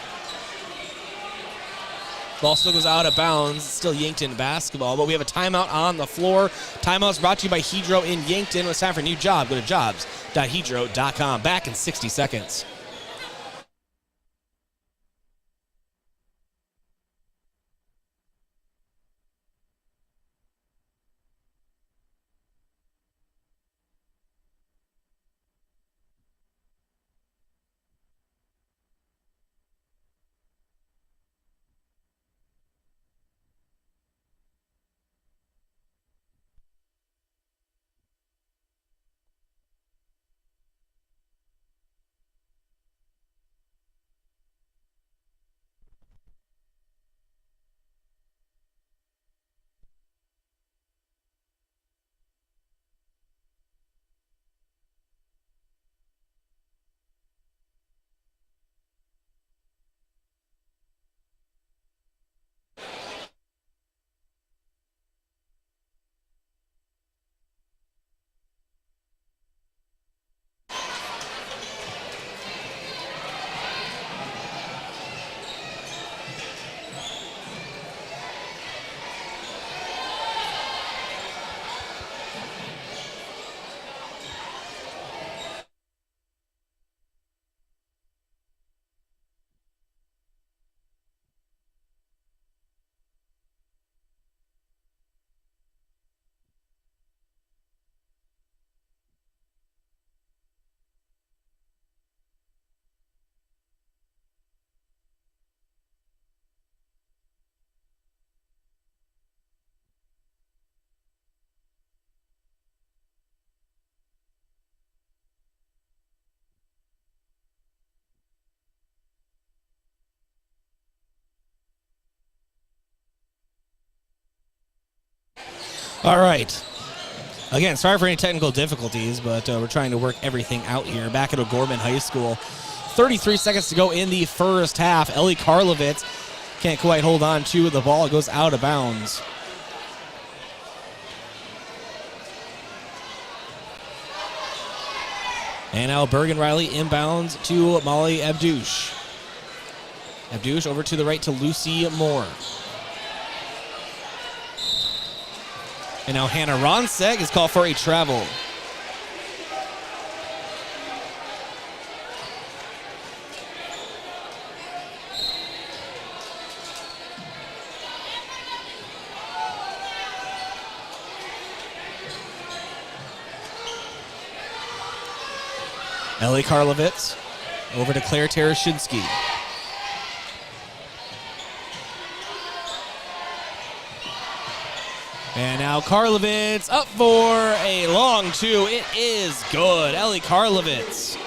Ball still goes out of bounds. Still Yankton basketball, but we have a timeout on the floor. Timeout's brought to you by Hedro in Yankton. It's time for a new job. Go to jobs.hedro.com. Back in 60 seconds. All right. Again, sorry for any technical difficulties, but we're trying to work everything out here. Back at O'Gorman High School. 33 seconds to go in the first half. Ellie Karlovitz can't quite hold on to the ball. It goes out of bounds. And now Bergen Riley inbounds to Molly Abdouche. Abdouche over to the right to Lucy Moore. And now Hannah Ronsek is called for a travel. Ellie Karlovitz over to Claire Terashinsky. And now Karlovitz up for a long 2. It is good. Ellie Karlovitz.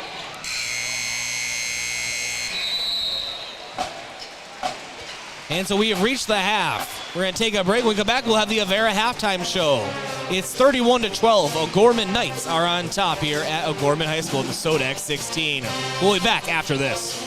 And so we have reached the half. We're going to take a break. When we come back, we'll have the Avera halftime show. It's 31-12. O'Gorman Knights are on top here at O'Gorman High School, the SODAK 16. We'll be back after this.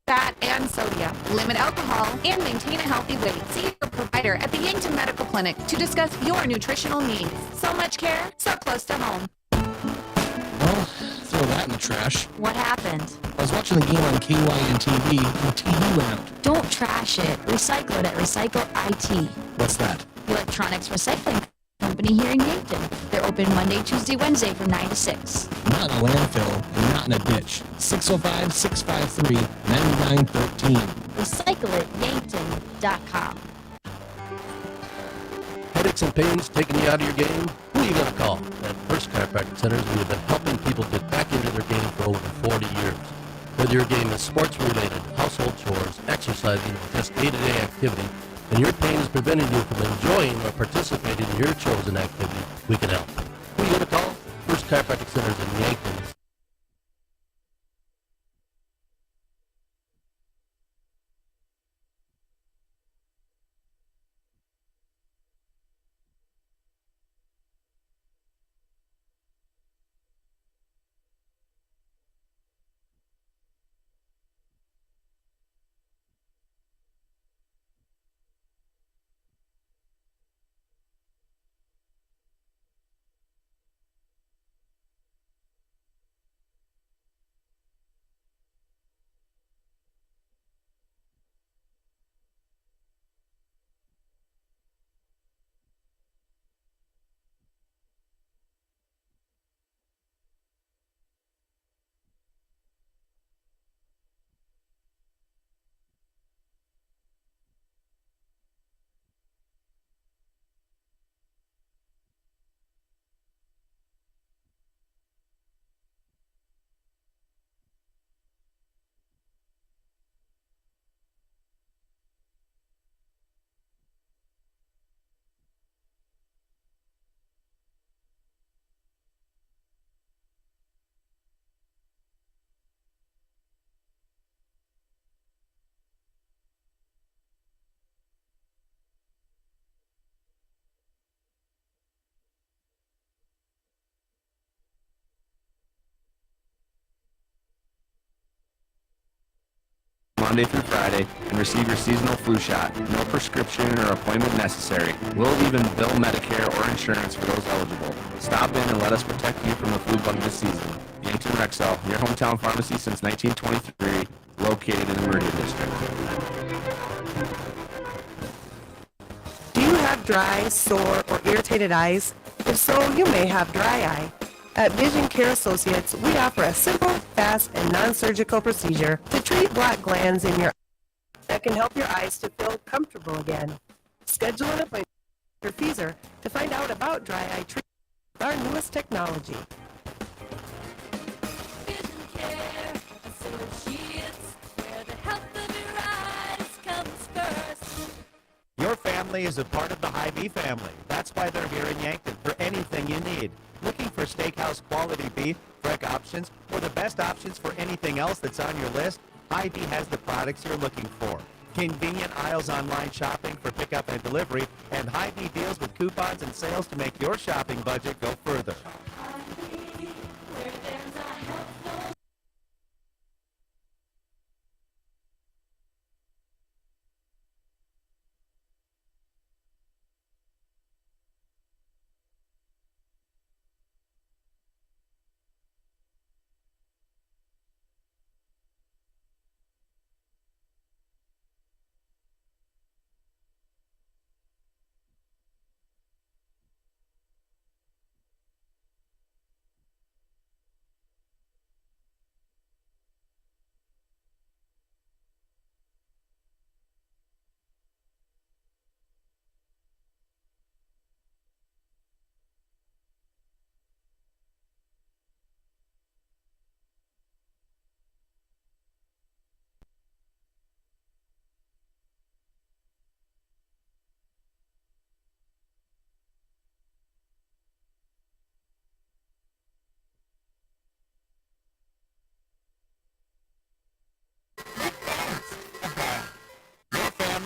Fat and sodium. Limit alcohol and maintain a healthy weight. See your provider at the Yankton Medical Clinic to discuss your nutritional needs. So much care, so close to home. Well, throw that in the trash. What happened? I was watching the game on KYN TV, and the TV went out. Don't trash it. Recycle it at Recycle IT. What's that? Electronics recycling company here in Yankton. They're open Monday, Tuesday, Wednesday from 9 to 6. Not in a landfill, and not in a ditch. 605-653-9913. Recycle it, Yankton.com. Headaches and pains taking you out of your game? Who are you going to call? At First Chiropractic Centers, we have been helping people get back into their game for over 40 years. Whether your game is sports-related, household chores, exercising, or just day-to-day activity, and your pain is preventing you from enjoying or participating in your chosen activity, we can help. Who are you going to call? First Chiropractic Centers in Yankton. Monday through Friday and receive your seasonal flu shot. No prescription or appointment necessary. We'll even bill Medicare or insurance for those eligible. Stop in and let us protect you from the flu bug this season. Yankton Rexall, your hometown pharmacy since 1923, located in the Meridian District. Do you have dry, sore, or irritated eyes? If so, you may have dry eye. At Vision Care Associates, we offer a simple, fast, and non-surgical procedure to treat black glands in your eyes that can help your eyes to feel comfortable again. Schedule an appointment with Dr. Feeser to find out about dry eye treatment with our newest technology. Your family is a part of the Hy-Vee family. That's why they're here in Yankton for anything you need. Looking for steakhouse quality beef, fresh options, or the best options for anything else that's on your list? Hy-Vee has the products you're looking for. Convenient aisles online shopping for pickup and delivery, and Hy-Vee deals with coupons and sales to make your shopping budget go further.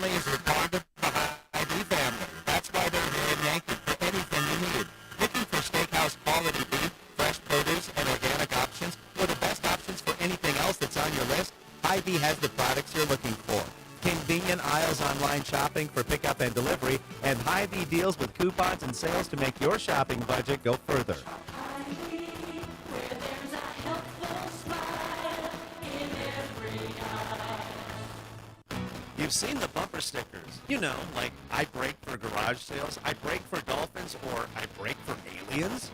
Is a part of the Hy-Vee family. That's why they're here in Yankton for anything you need. Looking for steakhouse quality beef, fresh produce, and organic options, or the best options for anything else that's on your list? Hy-Vee has the products you're looking for. Convenient aisles online shopping for pickup and delivery, and Hy-Vee deals with coupons and sales to make your shopping budget go further. You've seen the bumper stickers. You know, like I brake for garage sales, I brake for dolphins, or I brake for aliens.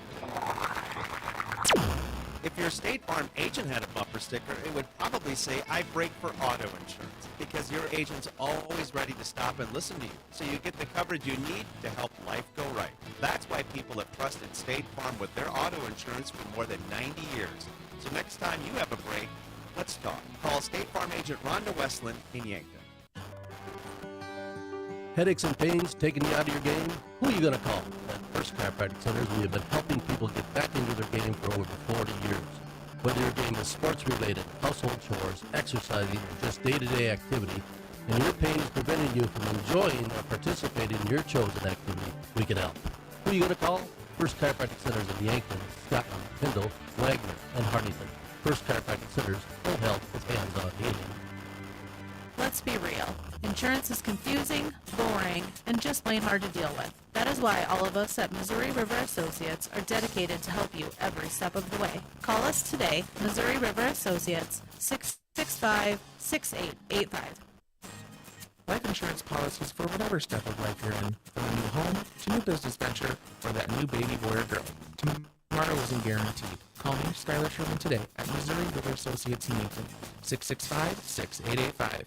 If your State Farm agent had a bumper sticker, it would probably say, I brake for auto insurance, because your agent's always ready to stop and listen to you, so you get the coverage you need to help life go right. That's why people have trusted State Farm with their auto insurance for more than 90 years. So next time you have a break, let's talk. Call State Farm agent Rhonda Westland in Yankton. Headaches and pains taking you out of your game? Who are you going to call? At First Chiropractic Centers, we have been helping people get back into their game for over 40 years. Whether your game is sports-related, household chores, exercising, or just day-to-day activity, and your pain is preventing you from enjoying or participating in your chosen activity, we can help. Who are you going to call? First Chiropractic Centers in Yankton, Scotland, Kendall, Wagner, and Hartington. First Chiropractic Centers, full health with hands-on healing. Let's be real. Insurance is confusing, boring, and just plain hard to deal with. That is why all of us at Missouri River Associates are dedicated to help you every step of the way. Call us today, Missouri River Associates, 665-6885. Life insurance policies for whatever step of life you're in, from a new home to new business venture or that new baby boy or girl. Tomorrow isn't guaranteed. Call me, Skylar Sherman, today at Missouri River Associates in Yankton, 665-6885.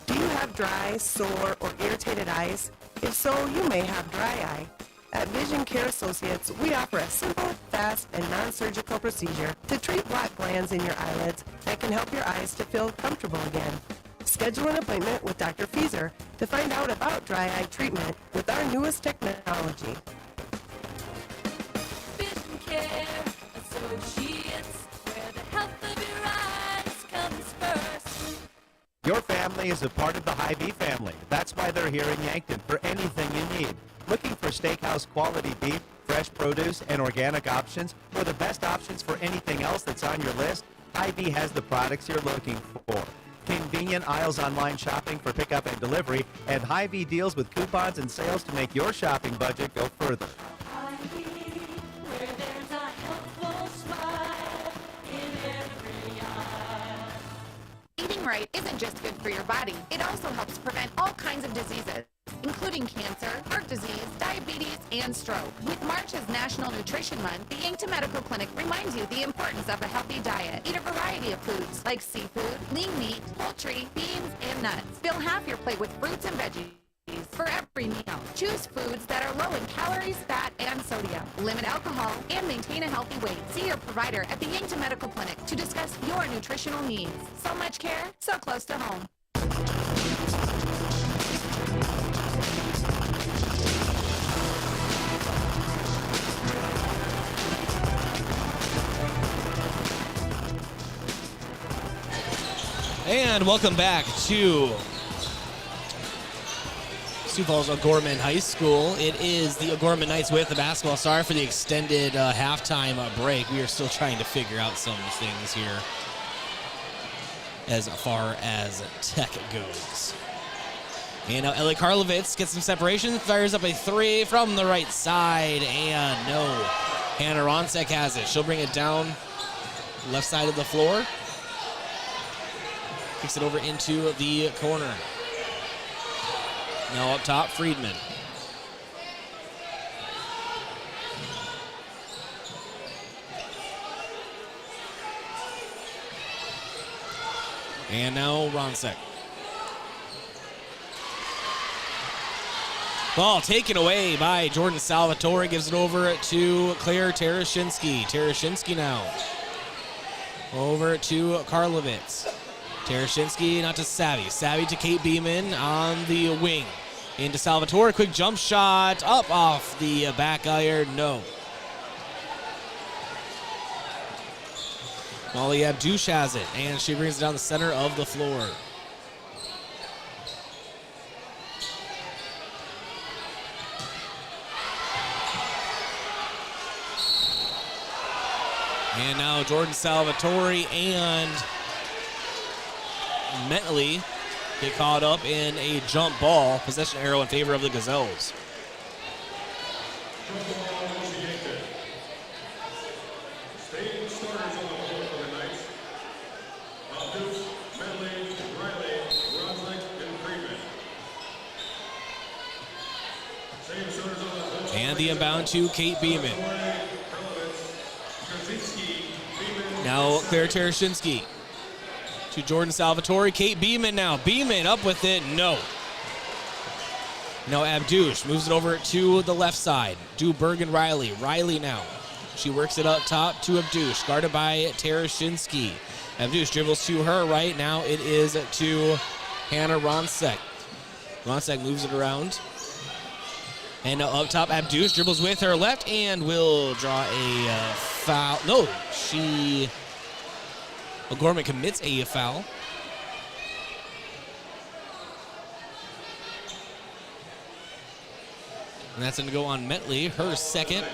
Do you have dry, sore, or irritated eyes? If so, you may have dry eye. At Vision Care Associates, we offer a simple, fast, and non-surgical procedure to treat black glands in your eyelids that can help your eyes to feel comfortable again. Schedule an appointment with Dr. Feeser to find out about dry eye treatment with our newest technology. Vision Care Associates, where the health of your eyes comes first. Your family is a part of the Hy-Vee family. That's why they're here in Yankton for anything you need. Looking for steakhouse quality beef, fresh produce, and organic options, or the best options for anything else that's on your list? Hy-Vee has the products you're looking for. Convenient aisles online shopping for pickup and delivery, and Hy-Vee deals with coupons and sales to make your shopping budget go further. Where there's a helpful smile in every eye. Eating right isn't isn't just good for your body, it also helps prevent all kinds of diseases, including cancer, heart disease, diabetes, and stroke. With March as National Nutrition Month, the Yankton Medical Clinic reminds you the importance of a healthy diet. Eat a variety of foods like seafood, lean meat, poultry, beans, and nuts. Fill half your plate with fruits and veggies for every meal. Choose foods that are low in calories, fat, and sodium. Limit alcohol and maintain a healthy weight. See your provider at the Yankton Medical Clinic to discuss your nutritional needs. So much care, so close to home. And welcome back to Sioux Falls O'Gorman High School. It is the O'Gorman Knights with the basketball. Sorry for the extended halftime break. We are still trying to figure out some things here as far as tech goes. And now Ellie Karlovitz gets some separation, fires up a three from the right side, and no. Hannah Ronsek has it. She'll bring it down left side of the floor. Kicks it over into the corner. Now up top, Friedman. And now Ronsek. Ball taken away by Jordan Salvatore. Gives it over to Claire Terashinsky. Terashinsky now. Over to Karlovitz. Terashinsky not to Savvy. Savvy to Kate Beeman on the wing. Into Salvatore. Quick jump shot. Up off the back iron. No. Molly Abdouche has it. And she brings it down the center of the floor. And now Jordan Salvatore and Mentally get caught up in a jump ball. Possession arrow in favor of the Gazelles. And the inbound to Kate Beeman. Now Claire Terashinsky. To Jordan Salvatore. Kate Beeman now. Beeman up with it. No. Now Abdouche moves it over to the left side. Do Bergen Riley. Riley now. She works it up top to Abdouche. Guarded by Terashinsky. Abdouche dribbles to her right. Now it is to Hannah Ronsek. Ronsek moves it around. And now up top, Abdouche dribbles with her left and will draw a foul. No, O'Gorman commits a foul. And that's going to go on Metley, her second.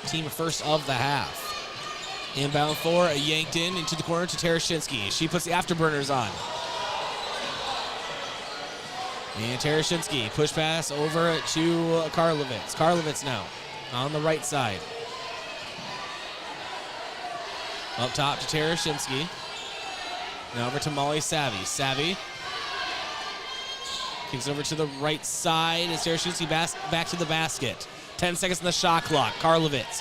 Team first of the half. Inbound for Yankton into the corner to Terashinsky. She puts the afterburners on. And Terashinsky, push pass over to Karlovitz. Karlovitz now on the right side. Up top to Terashinsky. Now over to Molly Savvy. Savvy kicks over to the right side as Terashinsky back to the basket. 10 seconds on the shot clock. Karlovitz.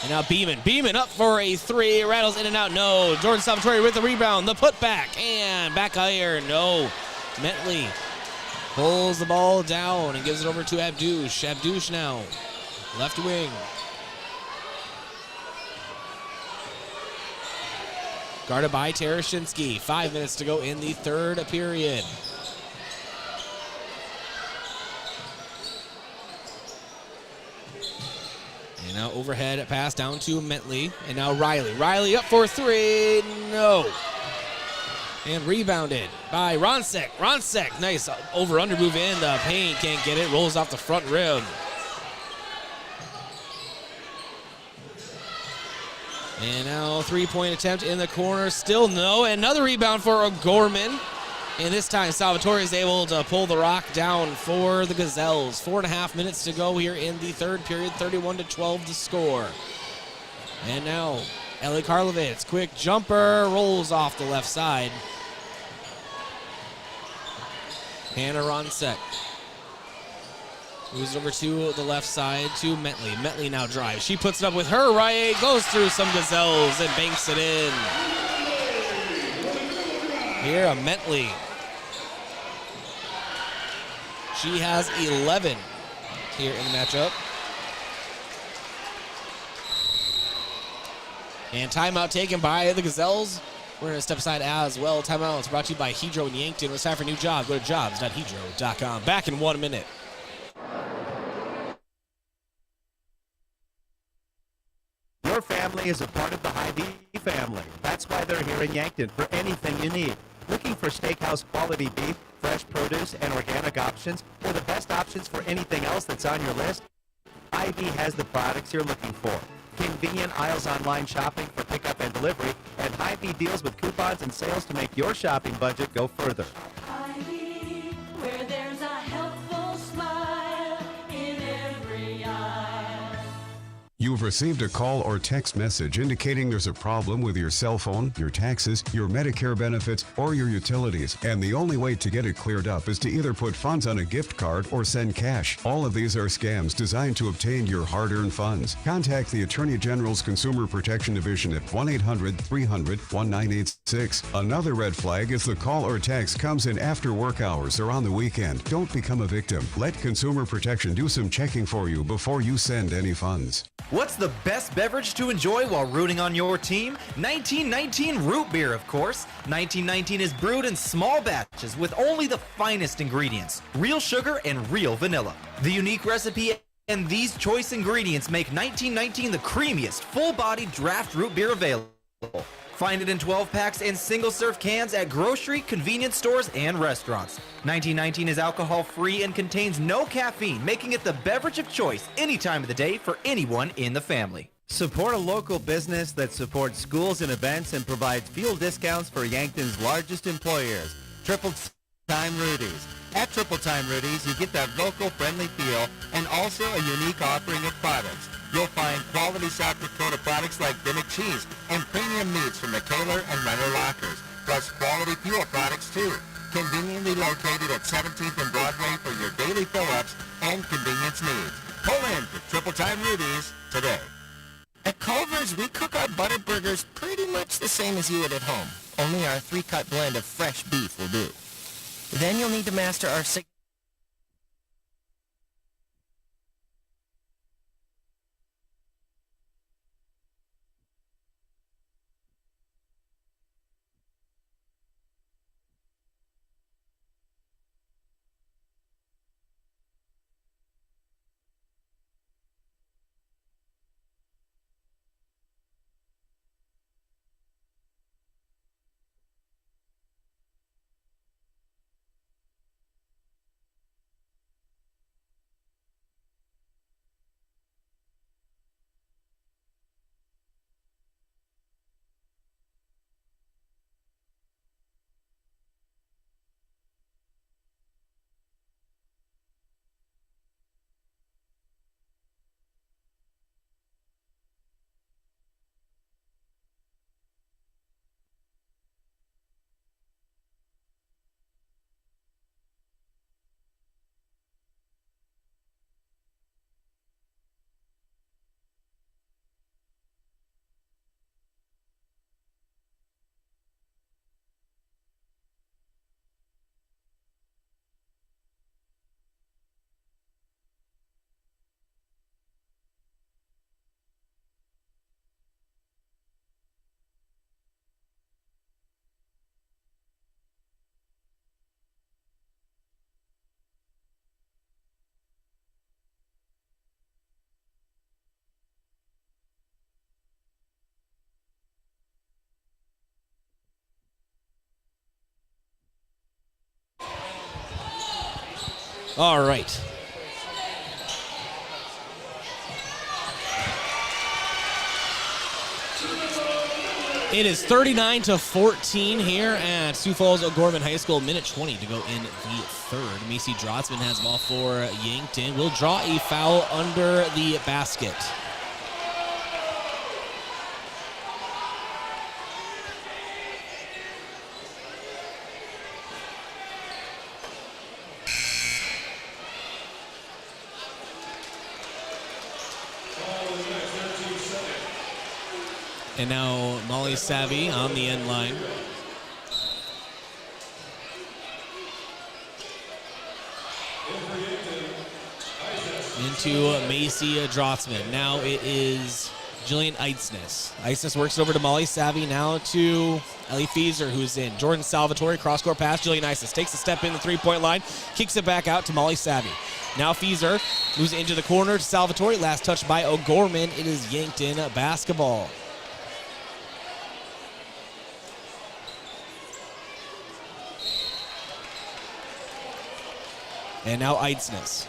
And now Beeman. Beeman up for a three. Rattles in and out. No. Jordan Salvatore with the rebound. The putback. And back iron. No. Metley pulls the ball down and gives it over to Abdouche. Abdouche now. Left wing. Guarded by Terashinsky. 5 minutes to go in the third period. And now overhead pass down to Metley. And now Riley. Riley up for three. No. And rebounded by Ronsek. Ronsek, nice over-under move in the paint. Can't get it. Rolls off the front rim. And now three-point attempt in the corner. Still no. Another rebound for O'Gorman. And this time Salvatore is able to pull the rock down for the Gazelles. 4.5 minutes to go here in the third period. 31-12 to score. And now Ellie Karlovitz, quick jumper, rolls off the left side. Hannah Ronsek moves over to the left side to Metley. Metley now drives. She puts it up with her right, goes through some Gazelles and banks it in. Here, a Metley. She has 11 here in the matchup. And timeout taken by the Gazelles. We're going to step aside as well. Timeout is brought to you by Hedro and Yankton. It's time for a new job. Go to jobs.hedro.com. Back in 1 minute. Your family is a part of the Hy-Vee family. That's why they're here in Yankton for anything you need. Looking for steakhouse quality beef, fresh produce, and organic options, or the best options for anything else that's on your list? Hy-Vee has the products you're looking for. Convenient aisles online shopping for pickup and delivery, and Hy-Vee deals with coupons and sales to make your shopping budget go further. Hy-Vee, where there's a helpful smile in every aisle. You've received a call or text message indicating there's a problem with your cell phone, your taxes, your Medicare benefits, or your utilities, and the only way to get it cleared up is to either put funds on a gift card or send cash. All of these are scams designed to obtain your hard-earned funds. Contact the Attorney General's Consumer Protection Division at 1-800-300-1986. Another red flag is the call or text comes in after work hours or on the weekend. Don't become a victim. Let Consumer Protection do some checking for you before you send any funds. What's the best beverage to enjoy while rooting on your team? 1919 root beer, of course. 1919 is brewed in small batches with only the finest ingredients, real sugar and real vanilla. The unique recipe and these choice ingredients make 1919 the creamiest, full-bodied draft root beer available. Find it in 12-packs and single-serve cans at grocery, convenience stores, and restaurants. 1919 is alcohol-free and contains no caffeine, making it the beverage of choice any time of the day for anyone in the family. Support a local business that supports schools and events and provides fuel discounts for Yankton's largest employers, Triple Time Rudy's. At Triple Time Rudy's, you get that local friendly feel and also a unique offering of products. You'll find quality South Dakota products like Dimmick cheese and premium meats from the Taylor and Renner lockers, plus quality fuel products too. Conveniently located at 17th and Broadway for your daily fill-ups and convenience needs. Pull in to Triple Time Rudy's today. At Culver's, we cook our butter burgers pretty much the same as you would at home. Only our 3-cut blend of fresh beef will do. Then you'll need to master our All right. It is 39-14 here at Sioux Falls O'Gorman High School. Minute 20 to go in the third. Macy Drotzman has the ball for Yankton. Will draw a foul under the basket. And now Molly Savvy on the end line. Into Macy Drotzman. Now it is Jillian Eitznes. Eitznes works it over to Molly Savvy. Now to Ellie Fieser, who's in. Jordan Salvatore, cross-court pass. Jillian Eitznes takes a step in the three-point line. Kicks it back out to Molly Savvy. Now Fieser moves into the corner to Salvatore. Last touch by O'Gorman. It is Yankton basketball. And now Eitznes.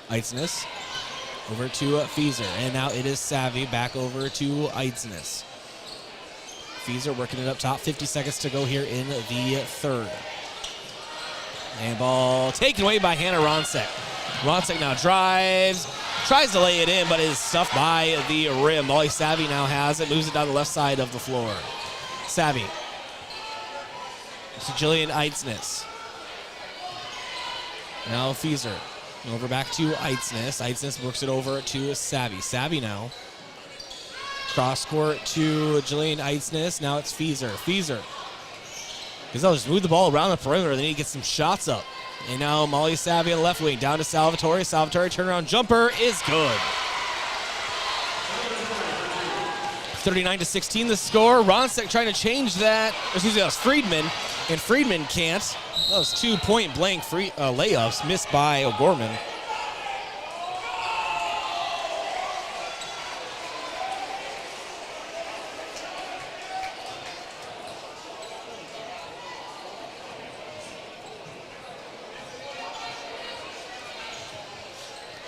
Eitznes over to Fieser. And now it is Savvy back over to Eitznes. Fieser working it up top. 50 seconds to go here in the third. And ball taken away by Hannah Ronsek. Ronsek now drives. Tries to lay it in, but is stuffed by the rim. Molly Savvy now has it. Moves it down the left side of the floor. Savvy. To Jillian Eitznes. Now Fieser. Over back to Eitznes. Eitznes works it over to Savvy. Savvy now. Cross court to Jillian Eitznes. Now it's Fieser. Fieser. Gazelles just move the ball around the perimeter. They need to get some shots up. And now Molly Savvy on the left wing. Down to Salvatore. Salvatore turnaround jumper is good. 39-16 the score. Ronsek trying to change that. Excuse me, that was Friedman. And Friedman can't. Those 2 point blank layups missed by O'Gorman.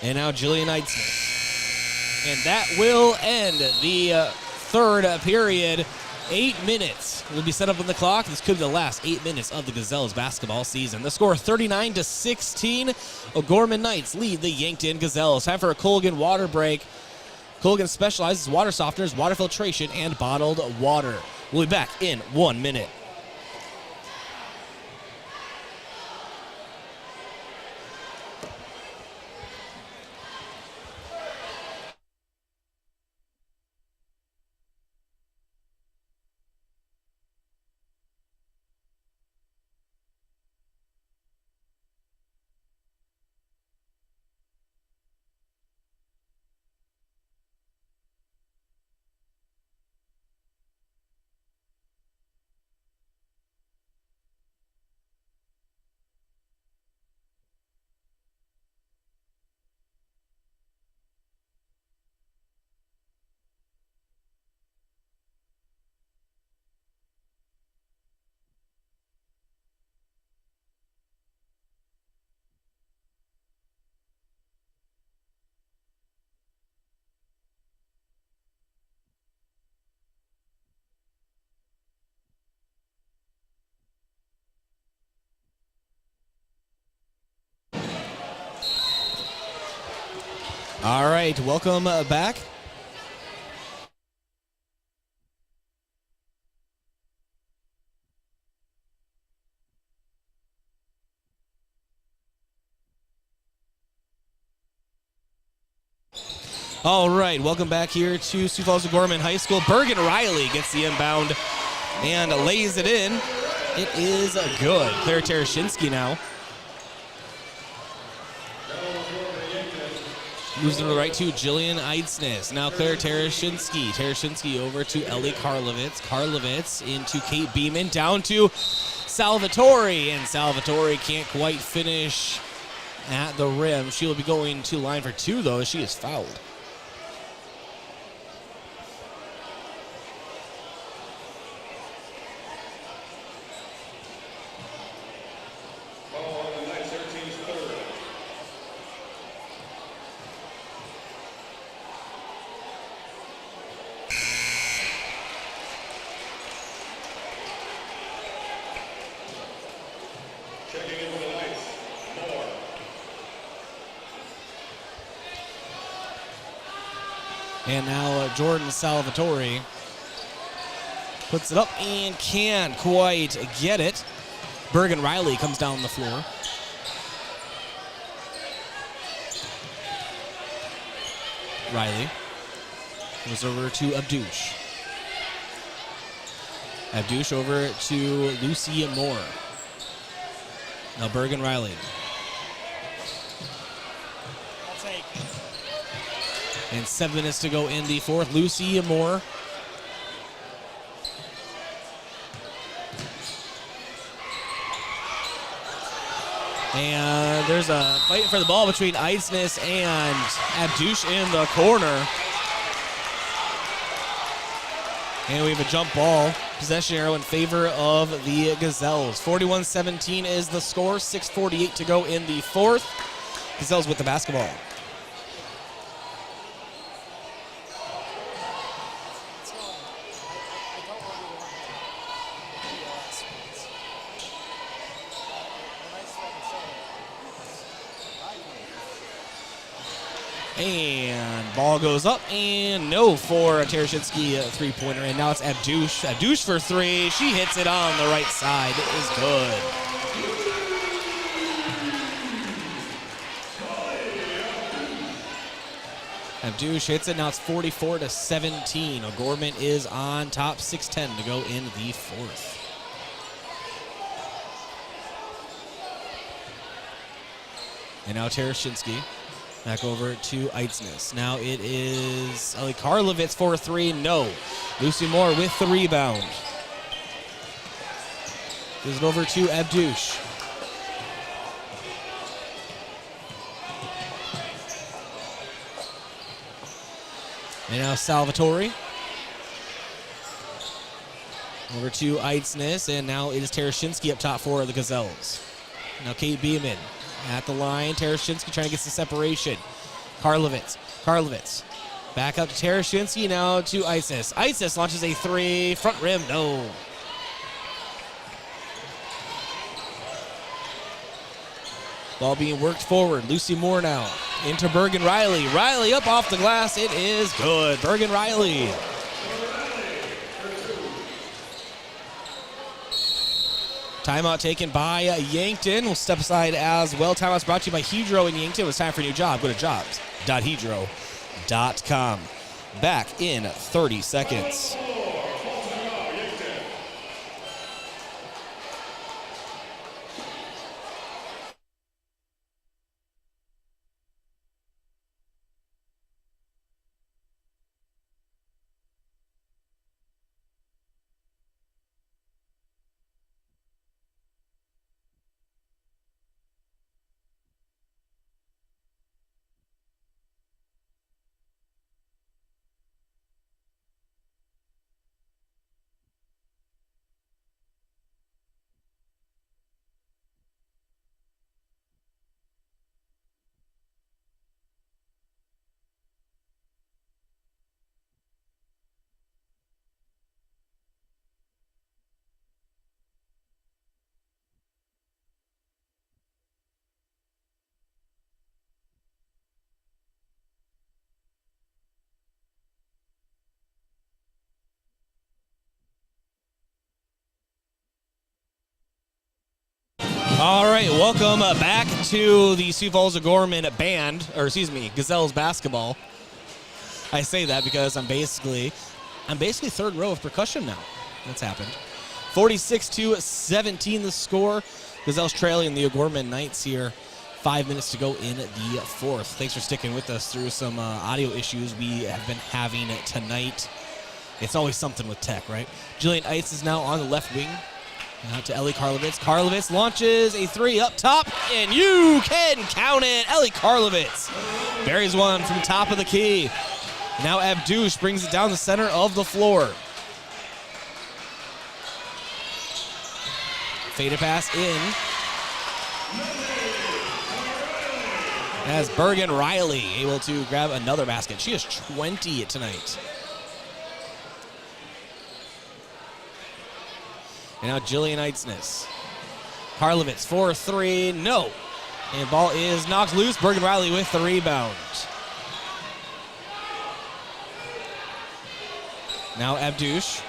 And now Jillian Eitzner. And that will end the third period. 8 minutes will be set up on the clock. This could be the last 8 minutes of the Gazelles basketball season. The score 39-16. O'Gorman Knights lead the Yankton Gazelles. Time for a Colgan water break. Colgan specializes in water softeners, water filtration, and bottled water. We'll be back in 1 minute. All right, welcome back. All right, welcome back here to Sioux Falls O'Gorman High School. Bergen Riley gets the inbound and lays it in. It is good. Claire Tereshinsky now. Moves to the right to Jillian Eitznes. Now Claire Tereshinsky. Tereshinsky over to Ellie Karlovitz. Karlovitz into Kate Beeman. Down to Salvatore. And Salvatore can't quite finish at the rim. She will be going to line for two, though, as she is fouled. And now Jordan Salvatore puts it up and can't quite get it. Bergen Riley comes down the floor. Riley Goes over to Abdouche. Abdouche over to Lucy Moore. Now Bergen Riley. And 7 minutes to go in the fourth. Lucy Moore. And there's a fight for the ball between Eidsness and Abdouche in the corner. And we have a jump ball. Possession arrow in favor of the Gazelles. 41-17 is the score. 6:48 to go in the fourth. Gazelles with the basketball. And ball goes up and no for a Tereshinski three-pointer. And now it's Abdouche. Abdouche for 3. She hits it on the right side. It is good. Abdouche hits it. Now it's 44-17. O'Gorman is on top. 6:10 to go in the fourth. And now Tereshinski. Back over to Eidsness. Now it is Ellie Karlovitz for 3. No. Lucy Moore with the rebound. Gives it over to Abdouche. And now Salvatore. Over to Eidsness. And now it is Tereshinski up top for the Gazelles. Now Kate Beeman. At the line, Tereshinski trying to get some separation. Karlovitz. Back up to Tereshinski, now to Eidsness. Eidsness launches a 3, front rim, no. Ball being worked forward. Lucy Moore now into Bergen Riley. Riley up off the glass, it is good. Bergen Riley. Timeout taken by Yankton. We'll step aside as well. Timeout's brought to you by Hedro in Yankton. It's time for a new job. Go to jobs.hedro.com. Back in 30 seconds. All right, welcome back to the Sioux Falls O'Gorman band, or excuse me, Gazelles basketball. I say that because I'm basically third row of percussion now. That's happened. 46-17 the score. Gazelles trailing the O'Gorman Knights here. 5 minutes to go in the fourth. Thanks for sticking with us through some audio issues we have been having tonight. It's always something with tech, right? Jillian Ice is now on the left wing. Out to Ellie Karlovitz. Karlovitz launches a 3 up top, and you can count it. Ellie Karlovitz buries one from top of the key. Now Abdouche brings it down the center of the floor. Faded pass in. As Bergen Riley able to grab another basket. She has 20 tonight. And now Jillian Eidsness. Karlovitz for 3, no. And ball is knocked loose. Bergen Riley with the rebound. Now Abdouche.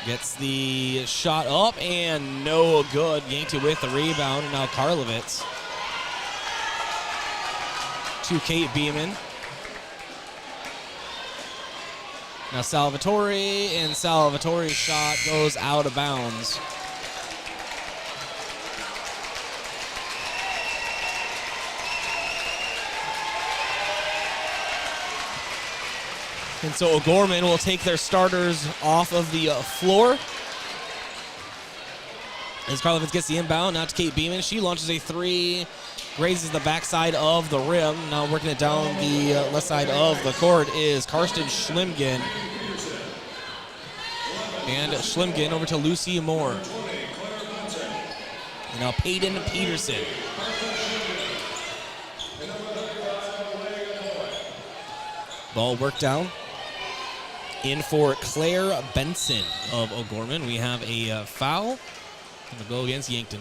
Gets the shot up and no good. Yankton with the rebound. And now Karlovitz to Kate Beeman. Now Salvatore, and Salvatore's shot goes out of bounds. And so O'Gorman will take their starters off of the floor. As Karlovitz gets the inbound, now to Kate Beeman. She launches a three, grazes the backside of the rim. Now working it down the left side of the court is Karsten Schlimgen. And Schlimgen over to Lucy Moore. And now Peyton Peterson. Ball worked down. In for Claire Benson of O'Gorman. We have a foul. Gonna go against Yankton.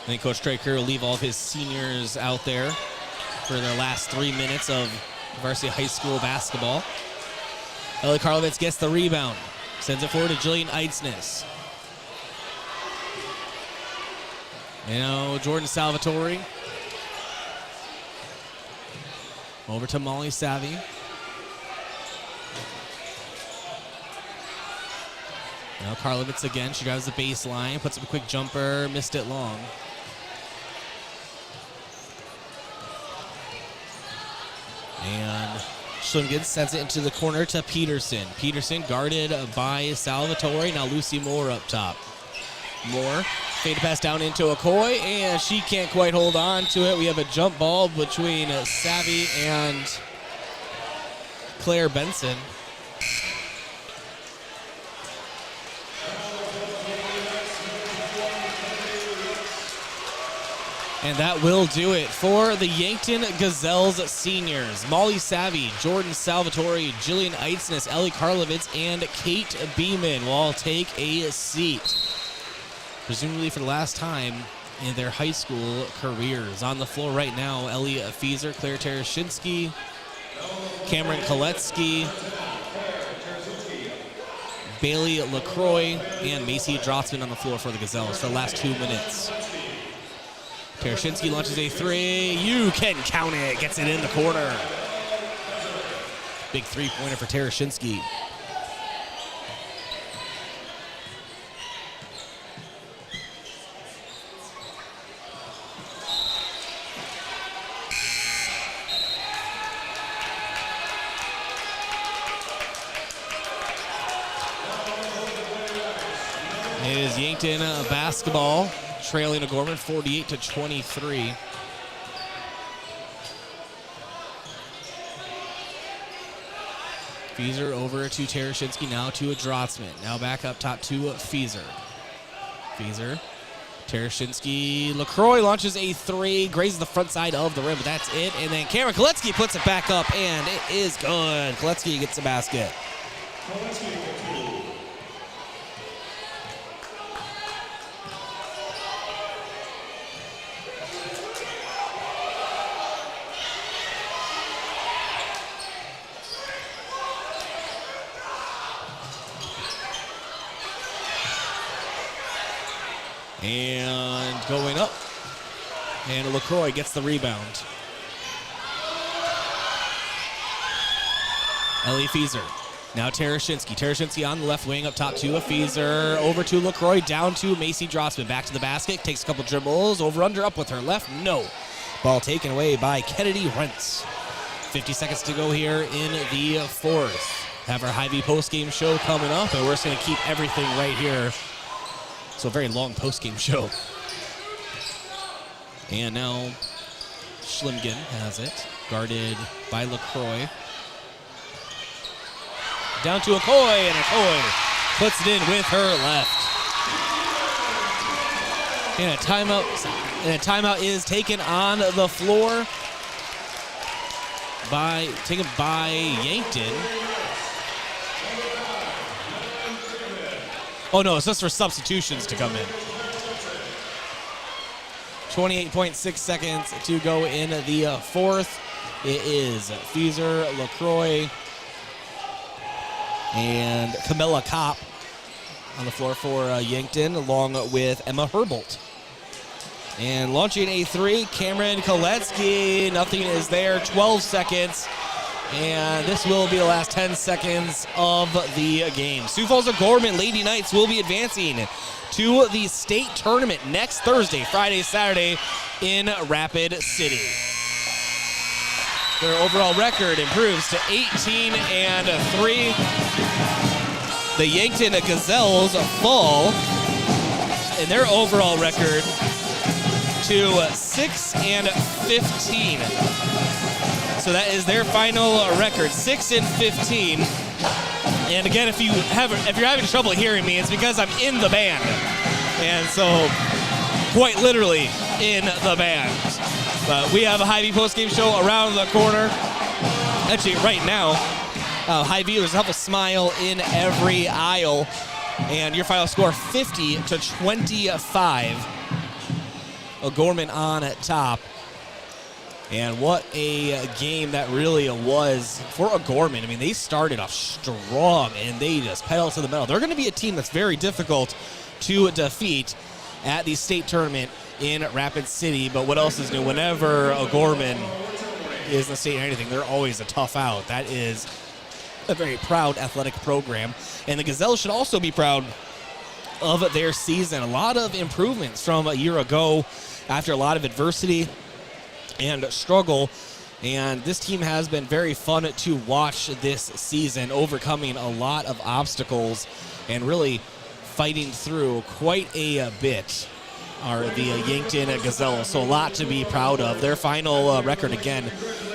I think Coach Traker will leave all of his seniors out there for their last 3 minutes of varsity high school basketball. Ellie Karlovitz gets the rebound. Sends it forward to Jillian Eidsness. Now Jordan Salvatore. Over to Molly Savvy. Now Karlovitz again. She drives the baseline, puts up a quick jumper, missed it long. And Schlimgen sends it into the corner to Peterson. Peterson guarded by Salvatore. Now Lucy Moore up top. Moore, fade pass down into Okoye, and she can't quite hold on to it. We have a jump ball between Savvy and Claire Benson. And that will do it for the Yankton Gazelles seniors. Molly Savvy, Jordan Salvatore, Jillian Eidsness, Ellie Karlovitz, and Kate Beeman will all take a seat. Presumably for the last time in their high school careers. On the floor right now, Ellie Fieser, Claire Tereshinsky, Cameron Koletsky, Bailey LaCroix, and Macy Drotzman on the floor for the Gazelles for the last 2 minutes. Tereshinsky launches a three. You can count it. Gets it in the corner. Big three-pointer for Tereshinsky. It is Yankton basketball, trailing O'Gorman 48-23. Fieser over to Tereshinsky, now to a Drotzman. Now back up top to Fieser. Fieser, Tereshinsky, LaCroix launches a three, grazes the front side of the rim, but that's it. And then Cameron Koletsky puts it back up, and it is good. Koletsky gets the basket. And going up. And LaCroix gets the rebound. Ellie Fieser. Now Tereshinsky. Tereshinsky on the left wing up top to a Fieser. Over to LaCroix. Down to Macy Drotzman. Back to the basket. Takes a couple dribbles. Over under up with her left. No. Ball taken away by Kennedy Rentz. 50 seconds to go here in the fourth. Have our Hy-Vee post-game show coming up. And we're just going to keep everything right here. So a very long post-game show. And now Schlimgen has it, guarded by LaCroix. Down to Okoye, and Okoye puts it in with her left. And a timeout is taken on the floor taken by Yankton. Oh no, it's just for substitutions to come in. 28.6 seconds to go in the fourth. It is Feezer, LaCroix, and Camilla Kopp on the floor for Yankton, along with Emma Herbold. And launching a three, Cameron Koletsky. Nothing is there. 12 seconds. And this will be the last 10 seconds of the game. Sioux Falls O'Gorman Lady Knights will be advancing to the state tournament next Thursday, Friday, Saturday in Rapid City. Their overall record improves to 18-3. The Yankton Gazelles fall in their overall record to 6-15. So that is their final record, 6-15. And again, if you're having trouble hearing me, it's because I'm in the band, and so quite literally in the band. But we have a Hy-Vee postgame show around the corner. Actually, right now, Hy-Vee, there's a helpful smile in every aisle, and your final score 50-25. O'Gorman on at top. And what a game that really was for O'Gorman. I mean, they started off strong, and they just pedaled to the metal. They're going to be a team that's very difficult to defeat at the state tournament in Rapid City. But what else is new? Whenever O'Gorman is in the state or anything, they're always a tough out. That is a very proud athletic program. And the Gazelles should also be proud of their season. A lot of improvements from a year ago after a lot of adversity and struggle, and this team has been very fun to watch this season, overcoming a lot of obstacles and really fighting through quite a bit are the Yankton Gazelles, so a lot to be proud of. Their final record again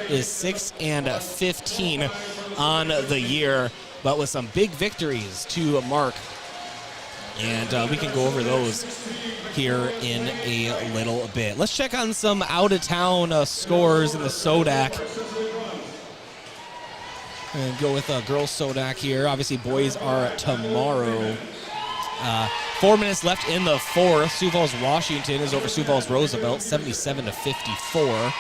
is 6-15 on the year, but with some big victories to mark, and we can go over those here in a little bit. Let's check on some out-of-town scores in the SODAK. And go with girls SODAK here. Obviously, boys are tomorrow. 4 minutes left in the fourth. Sioux Falls Washington is over Sioux Falls Roosevelt, 77-54.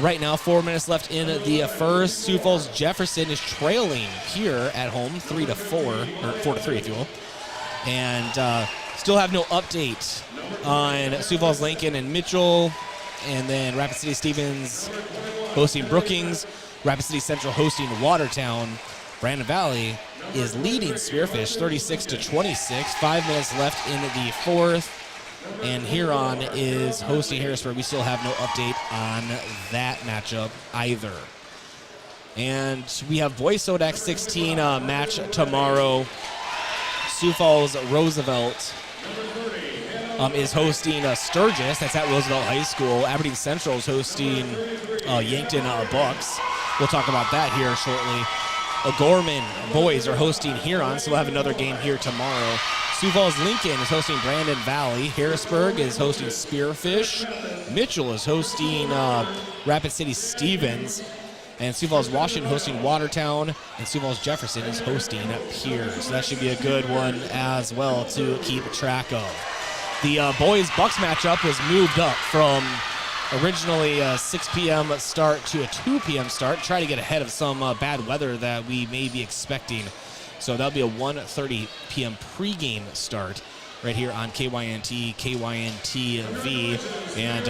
Right now, 4 minutes left in the first. Sioux Falls Jefferson is trailing here at home, 3-4, or 4-3 if you will. And still have no update on Sioux Falls Lincoln and Mitchell. And then Rapid City Stevens hosting Brookings. Rapid City Central hosting Watertown. Brandon Valley is leading Spearfish 36-26. 5 minutes left in the fourth. And Huron is hosting Harrisburg. We still have no update on that matchup either. And we have boys SODAK 16 match tomorrow. Sioux Falls Roosevelt is hosting Sturgis. That's at Roosevelt High School. Aberdeen Central is hosting Yankton Bucks. We'll talk about that here shortly. O'Gorman boys are hosting Huron, so we'll have another game here tomorrow. Sioux Falls Lincoln is hosting Brandon Valley. Harrisburg is hosting Spearfish. Mitchell is hosting Rapid City Stevens. And Sioux Falls Washington hosting Watertown, and Sioux Falls Jefferson is hosting Pierce. So that should be a good one as well to keep track of. The boys Bucks matchup was moved up from originally a 6 p.m. start to a 2 p.m. start. Try to get ahead of some bad weather that we may be expecting. So that'll be a 1:30 p.m. pregame start right here on KYNT, KYNT-V, and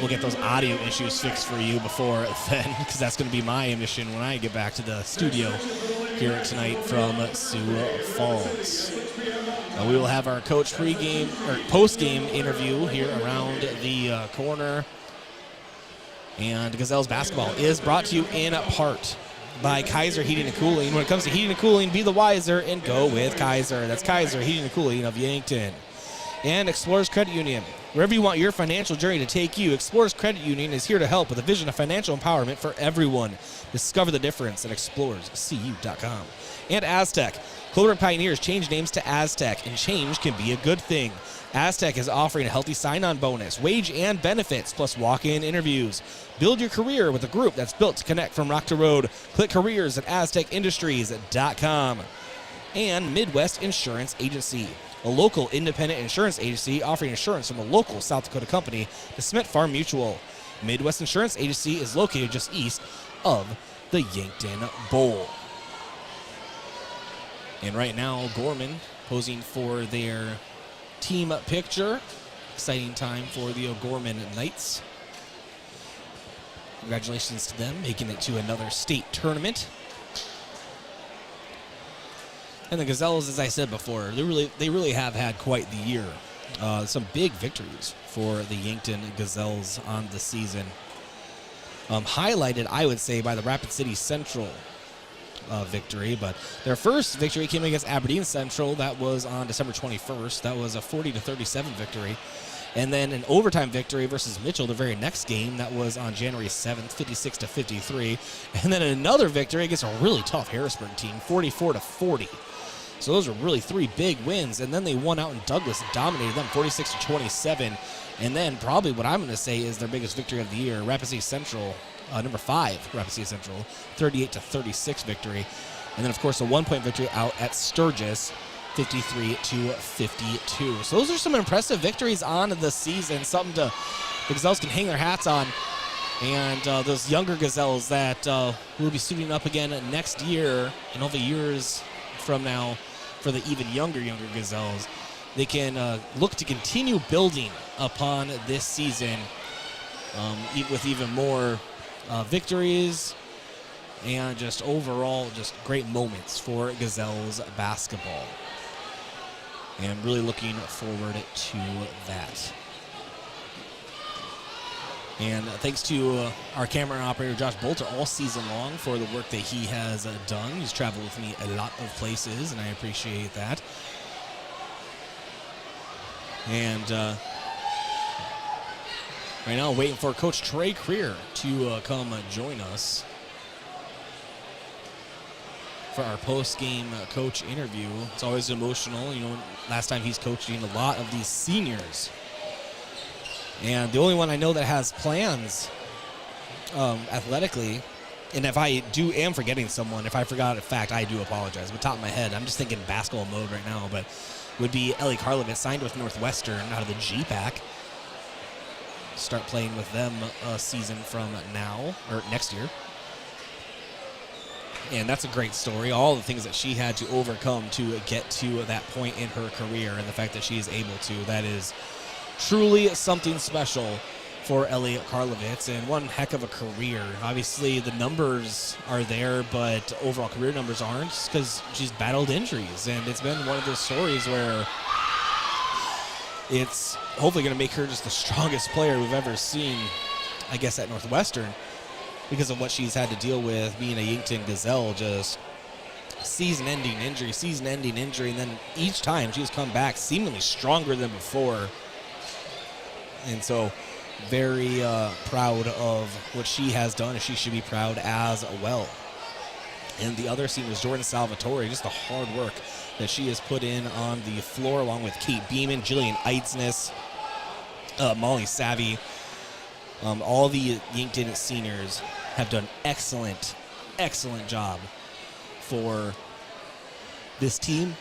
we'll get those audio issues fixed for you before then, because that's going to be my mission when I get back to the studio here tonight from Sioux Falls. We will have our coach pregame or postgame interview here around the corner. And Gazelles basketball is brought to you in part by Kaiser Heating and Cooling. When it comes to heating and cooling, be the wiser and go with Kaiser. That's Kaiser Heating and Cooling of Yankton. And Explorers Credit Union. Wherever you want your financial journey to take you, Explorers Credit Union is here to help with a vision of financial empowerment for everyone. Discover the difference at explorerscu.com. And Aztec. Clover Pioneers change names to Aztec, and change can be a good thing. Aztec is offering a healthy sign-on bonus, wage and benefits, plus walk-in interviews. Build your career with a group that's built to connect from rock to road. Click careers at aztecindustries.com. And Midwest Insurance Agency. a local independent insurance agency offering insurance from a local South Dakota company, the Smith Farm Mutual. Midwest Insurance Agency is located just east of the Yankton Bowl. And right now, Gorman posing for their team picture. Exciting time for the O'Gorman Knights. Congratulations to them, making it to another state tournament. And the Gazelles, as I said before, they really have had quite the year. Some big victories for the Yankton Gazelles on the season. Highlighted, I would say, by the Rapid City Central victory, but their first victory came against Aberdeen Central. That was on December 21st. That was a 40-37 victory. And then an overtime victory versus Mitchell the very next game. That was on January 7th, 56-53. And then another victory against a really tough Harrisburg team, 44-40. So those were really three big wins. And then they won out in Douglas, dominated them 46-27. And then probably what I'm going to say is their biggest victory of the year, Rapid City Central, number 5, Rapid City Central, 38-36 victory. And then, of course, a 1-point victory out at Sturgis, 53-52. So those are some impressive victories on the season, something the Gazelles can hang their hats on. And those younger Gazelles that will be suiting up again next year and over years from now for the even younger Gazelles, they can look to continue building upon this season with even more victories and just overall just great moments for Gazelles basketball. And really looking forward to that. And thanks to our camera operator, Josh Bolter, all season long for the work that he has done. He's traveled with me a lot of places, and I appreciate that. And right now, waiting for Coach Trey Creer to come join us for our post-game coach interview. It's always emotional. You know, last time he's coaching a lot of these seniors. And the only one I know that has plans athletically, and if I am forgetting someone, if I forgot a fact, I do apologize. But top of my head, I'm just thinking basketball mode right now, but would be Ellie Karlovitz, signed with Northwestern out of the G-Pack. Start playing with them a season from now, or next year. And that's a great story. All the things that she had to overcome to get to that point in her career, and the fact that she is able to, that is truly something special for Ellie Karlovitz, and one heck of a career. Obviously, the numbers are there, but overall career numbers aren't, because she's battled injuries, and it's been one of those stories where it's hopefully going to make her just the strongest player we've ever seen, I guess, at Northwestern, because of what she's had to deal with being a Yankton Gazelle, just season-ending injury, and then each time she's come back seemingly stronger than before. And so very proud of what she has done, and she should be proud as well. And the other scene was Jordan Salvatore, just the hard work that she has put in on the floor, along with Kate Beeman, Jillian Eitzness, Molly Savvy. All the Yankton seniors have done excellent job for this team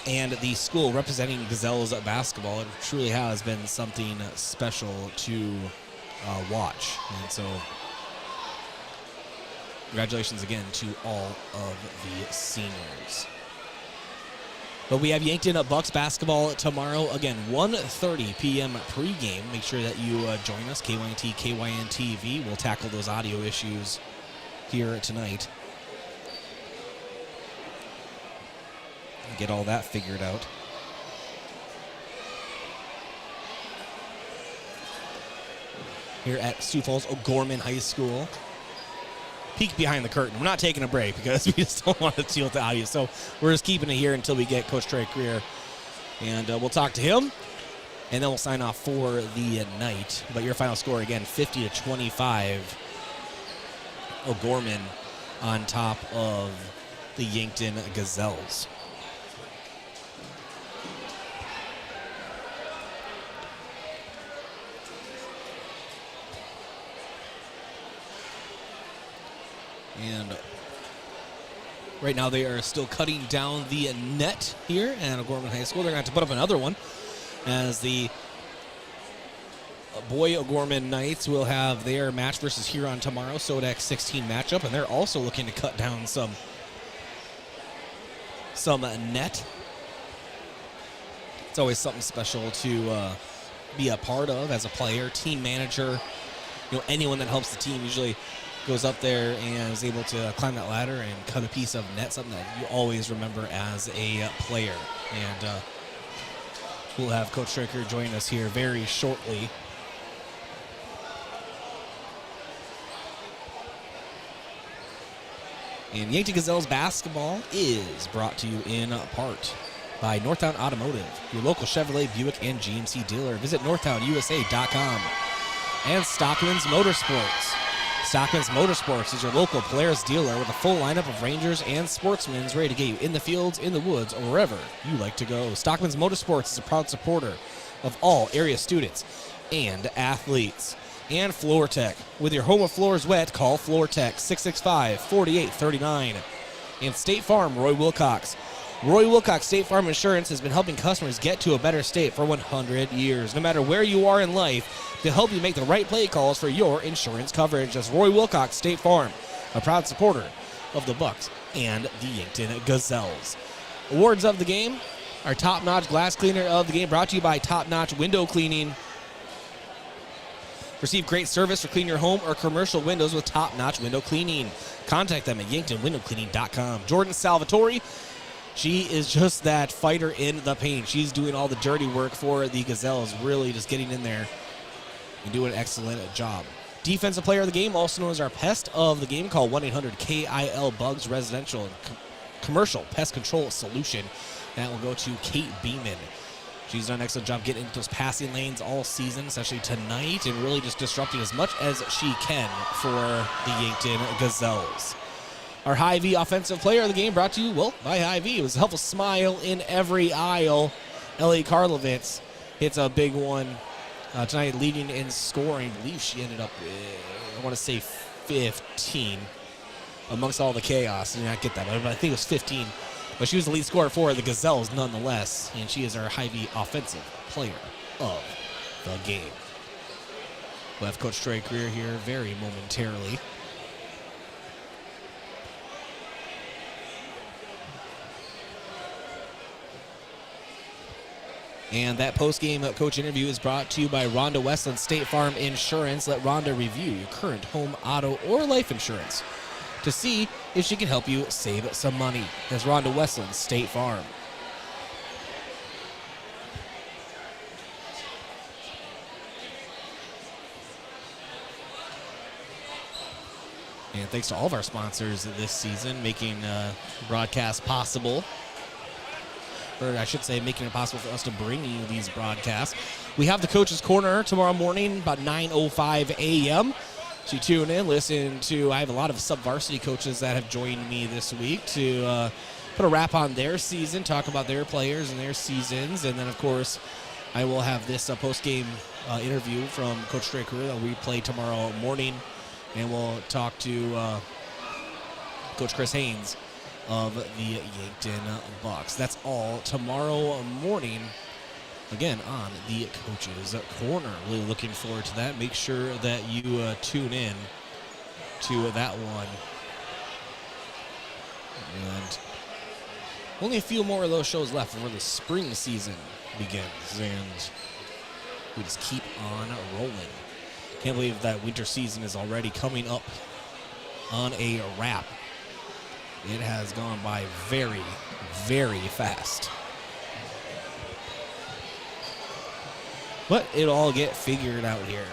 and the school representing Gazelles basketball. It truly has been something special to watch. And so congratulations again to all of the seniors. But we have Yankton Bucks basketball tomorrow. Again, 1:30 p.m. pregame. Make sure that you join us, KYNT, KYN-TV. We'll tackle those audio issues here tonight. Get all that figured out. Here at Sioux Falls O'Gorman High School. Peek behind the curtain. We're not taking a break because we just don't want to deal with the audio. So we're just keeping it here until we get Coach Trey Creer. And we'll talk to him. And then we'll sign off for the night. But your final score, again, 50-25. O'Gorman on top of the Yankton Gazelles. And Right now they are still cutting down the net here at O'Gorman High School. They're going to have to put up another one as the boy O'Gorman Knights will have their match versus Huron tomorrow, SODAK 16 matchup, and they're also looking to cut down some net. It's always something special to be a part of as a player, team manager. Anyone that helps the team usually goes up there and is able to climb that ladder and cut a piece of net, something that you always remember as a player. And we'll have Coach Stricker join us here very shortly. And Yankton Gazelles basketball is brought to you in part by Northtown Automotive, your local Chevrolet, Buick, and GMC dealer. Visit northtownusa.com. And Stockman's Motorsports. Stockman's Motorsports is your local Polaris dealer with a full lineup of Rangers and Sportsmans ready to get you in the fields, in the woods, or wherever you like to go. Stockman's Motorsports is a proud supporter of all area students and athletes. And Floor Tech. With your home of floors wet, call Floor Tech 665-4839. And State Farm, Roy Wilcox. Roy Wilcox State Farm Insurance has been helping customers get to a better state for 100 years. No matter where you are in life, they'll help you make the right play calls for your insurance coverage. That's Roy Wilcox State Farm, a proud supporter of the Bucks and the Yankton Gazelles. Awards of the game, our top-notch glass cleaner of the game, brought to you by Top Notch Window Cleaning. Receive great service for cleaning your home or commercial windows with Top Notch Window Cleaning. Contact them at yanktonwindowcleaning.com. Jordan Salvatore, she is just that fighter in the paint. She's doing all the dirty work for the Gazelles, really just getting in there and doing an excellent job. Defensive player of the game, also known as our pest of the game, call 1-800-KIL-BUGS residential and commercial pest control solution. That will go to Kate Beeman. She's done an excellent job getting into those passing lanes all season, especially tonight, and really just disrupting as much as she can for the Yankton Gazelles. Our Hy-Vee offensive player of the game brought to you, well, by Hy-Vee. It was a helpful smile in every aisle. Ellie Karlovitz hits a big one tonight, leading in scoring. I believe she ended up, I want to say 15 amongst all the chaos. I did not get that, but I think it was 15. But she was the lead scorer for the Gazelles nonetheless, and she is our Hy-Vee offensive player of the game. We'll have Coach Trey Greer here very momentarily. And that post-game coach interview is brought to you by Rhonda Westland State Farm Insurance. Let Rhonda review your current home, auto, or life insurance to see if she can help you save some money. That's Rhonda Westland State Farm. And thanks to all of our sponsors this season, making broadcast possible. Or I should say, making it possible for us to bring you these broadcasts. We have the Coach's Corner tomorrow morning, about 9:05 a.m. So you tune in, listen to, I have a lot of sub-varsity coaches that have joined me this week to put a wrap on their season, talk about their players and their seasons. And then, of course, I will have this post-game interview from Coach Trey Career that we play tomorrow morning. And we'll talk to Coach Chris Haynes of the Yankton Bucks. That's all tomorrow morning, again, on the Coach's Corner. Really looking forward to that. Make sure that you tune in to that one. And only a few more of those shows left before the spring season begins, and we just keep on rolling. Can't believe that winter season is already coming up on a wrap. It has gone by very, very fast. But it'll all get figured out here.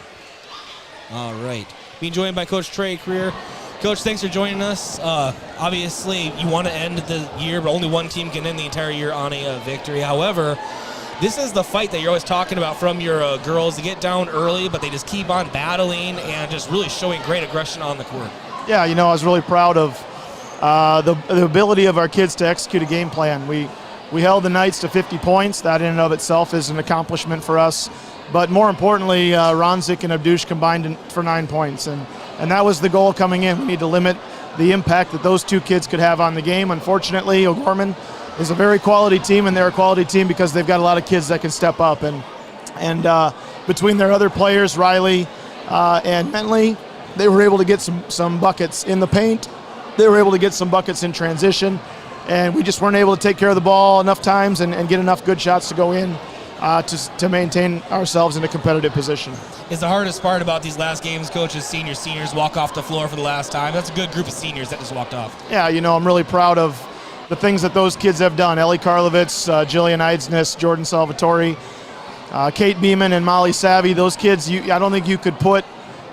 All right. Being joined by Coach Trey Career. Coach, thanks for joining us. Obviously, you want to end the year, but only one team can end the entire year on a victory. However, this is the fight that you're always talking about from your girls. To get down early, but they just keep on battling and just really showing great aggression on the court. Yeah, I was really proud of the ability of our kids to execute a game plan. We held the Knights to 50 points. That in and of itself is an accomplishment for us. But more importantly, Ronzik and Abdush combined for 9 points. And that was the goal coming in. We need to limit the impact that those two kids could have on the game. Unfortunately, O'Gorman is a very quality team, and they're a quality team because they've got a lot of kids that can step up. And between their other players, Riley and Bentley, they were able to get some buckets in the paint. They were able to get some buckets in transition, and we just weren't able to take care of the ball enough times and get enough good shots to go in to maintain ourselves in a competitive position. Is the hardest part about these last games, Coach, is seniors walk off the floor for the last time. That's a good group of seniors that just walked off. Yeah, I'm really proud of the things that those kids have done. Ellie Karlovitz, Jillian Eidsness, Jordan Salvatore, Kate Beeman, and Molly Savvy. Those kids, I don't think you could put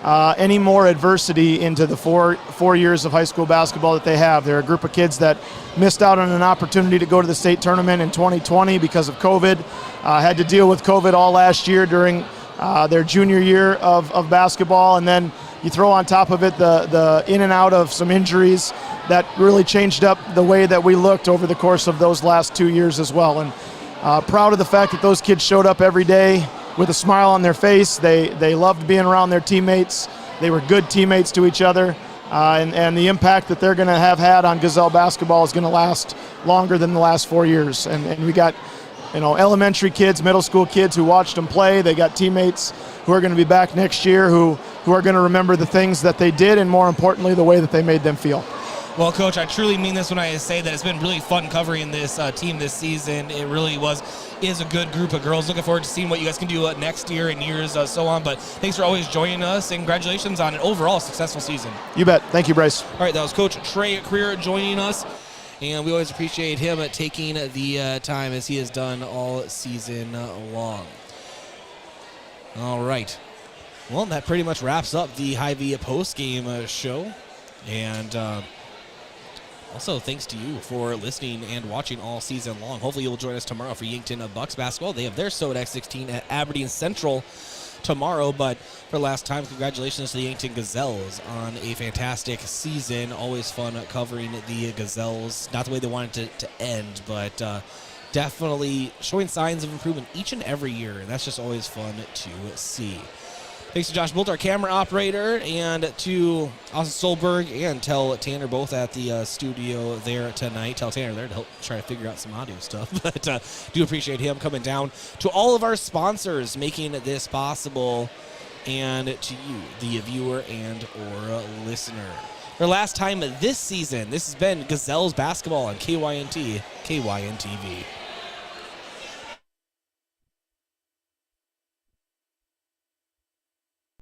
any more adversity into the four years of high school basketball that they have. They're a group of kids that missed out on an opportunity to go to the state tournament in 2020 because of COVID. Had to deal with COVID all last year during their junior year of basketball, and then you throw on top of it the in and out of some injuries that really changed up the way that we looked over the course of those last 2 years as well. And proud of the fact that those kids showed up every day with a smile on their face. They loved being around their teammates. They were good teammates to each other. And the impact that they're going to have had on Gazelle basketball is going to last longer than the last 4 years. And we got elementary kids, middle school kids who watched them play. They got teammates who are going to be back next year who are going to remember the things that they did and, more importantly, the way that they made them feel. Well, Coach, I truly mean this when I say that it's been really fun covering this team this season. It really is a good group of girls. Looking forward to seeing what you guys can do next year and years so on. But thanks for always joining us, and congratulations on an overall successful season. You bet. Thank you, Bryce. All right, that was Coach Trey Creer joining us, and we always appreciate him taking the time as he has done all season long. All right. Well, that pretty much wraps up the Hy-Vee post-game show. And also, thanks to you for listening and watching all season long. Hopefully, you'll join us tomorrow for Yankton Bucks basketball. They have their SODAK 16 at Aberdeen Central tomorrow. But for last time, congratulations to the Yankton Gazelles on a fantastic season. Always fun covering the Gazelles. Not the way they wanted it to end, but definitely showing signs of improvement each and every year. And that's just always fun to see. Thanks to Josh Bolt, our camera operator, and to Austin Solberg and Tell Tanner, both at the studio there tonight. Tell Tanner there to help try to figure out some audio stuff, but do appreciate him coming down. To all of our sponsors making this possible, and to you, the viewer and or listener. For last time this season, this has been Gazelles basketball on KYNT, KYNTV.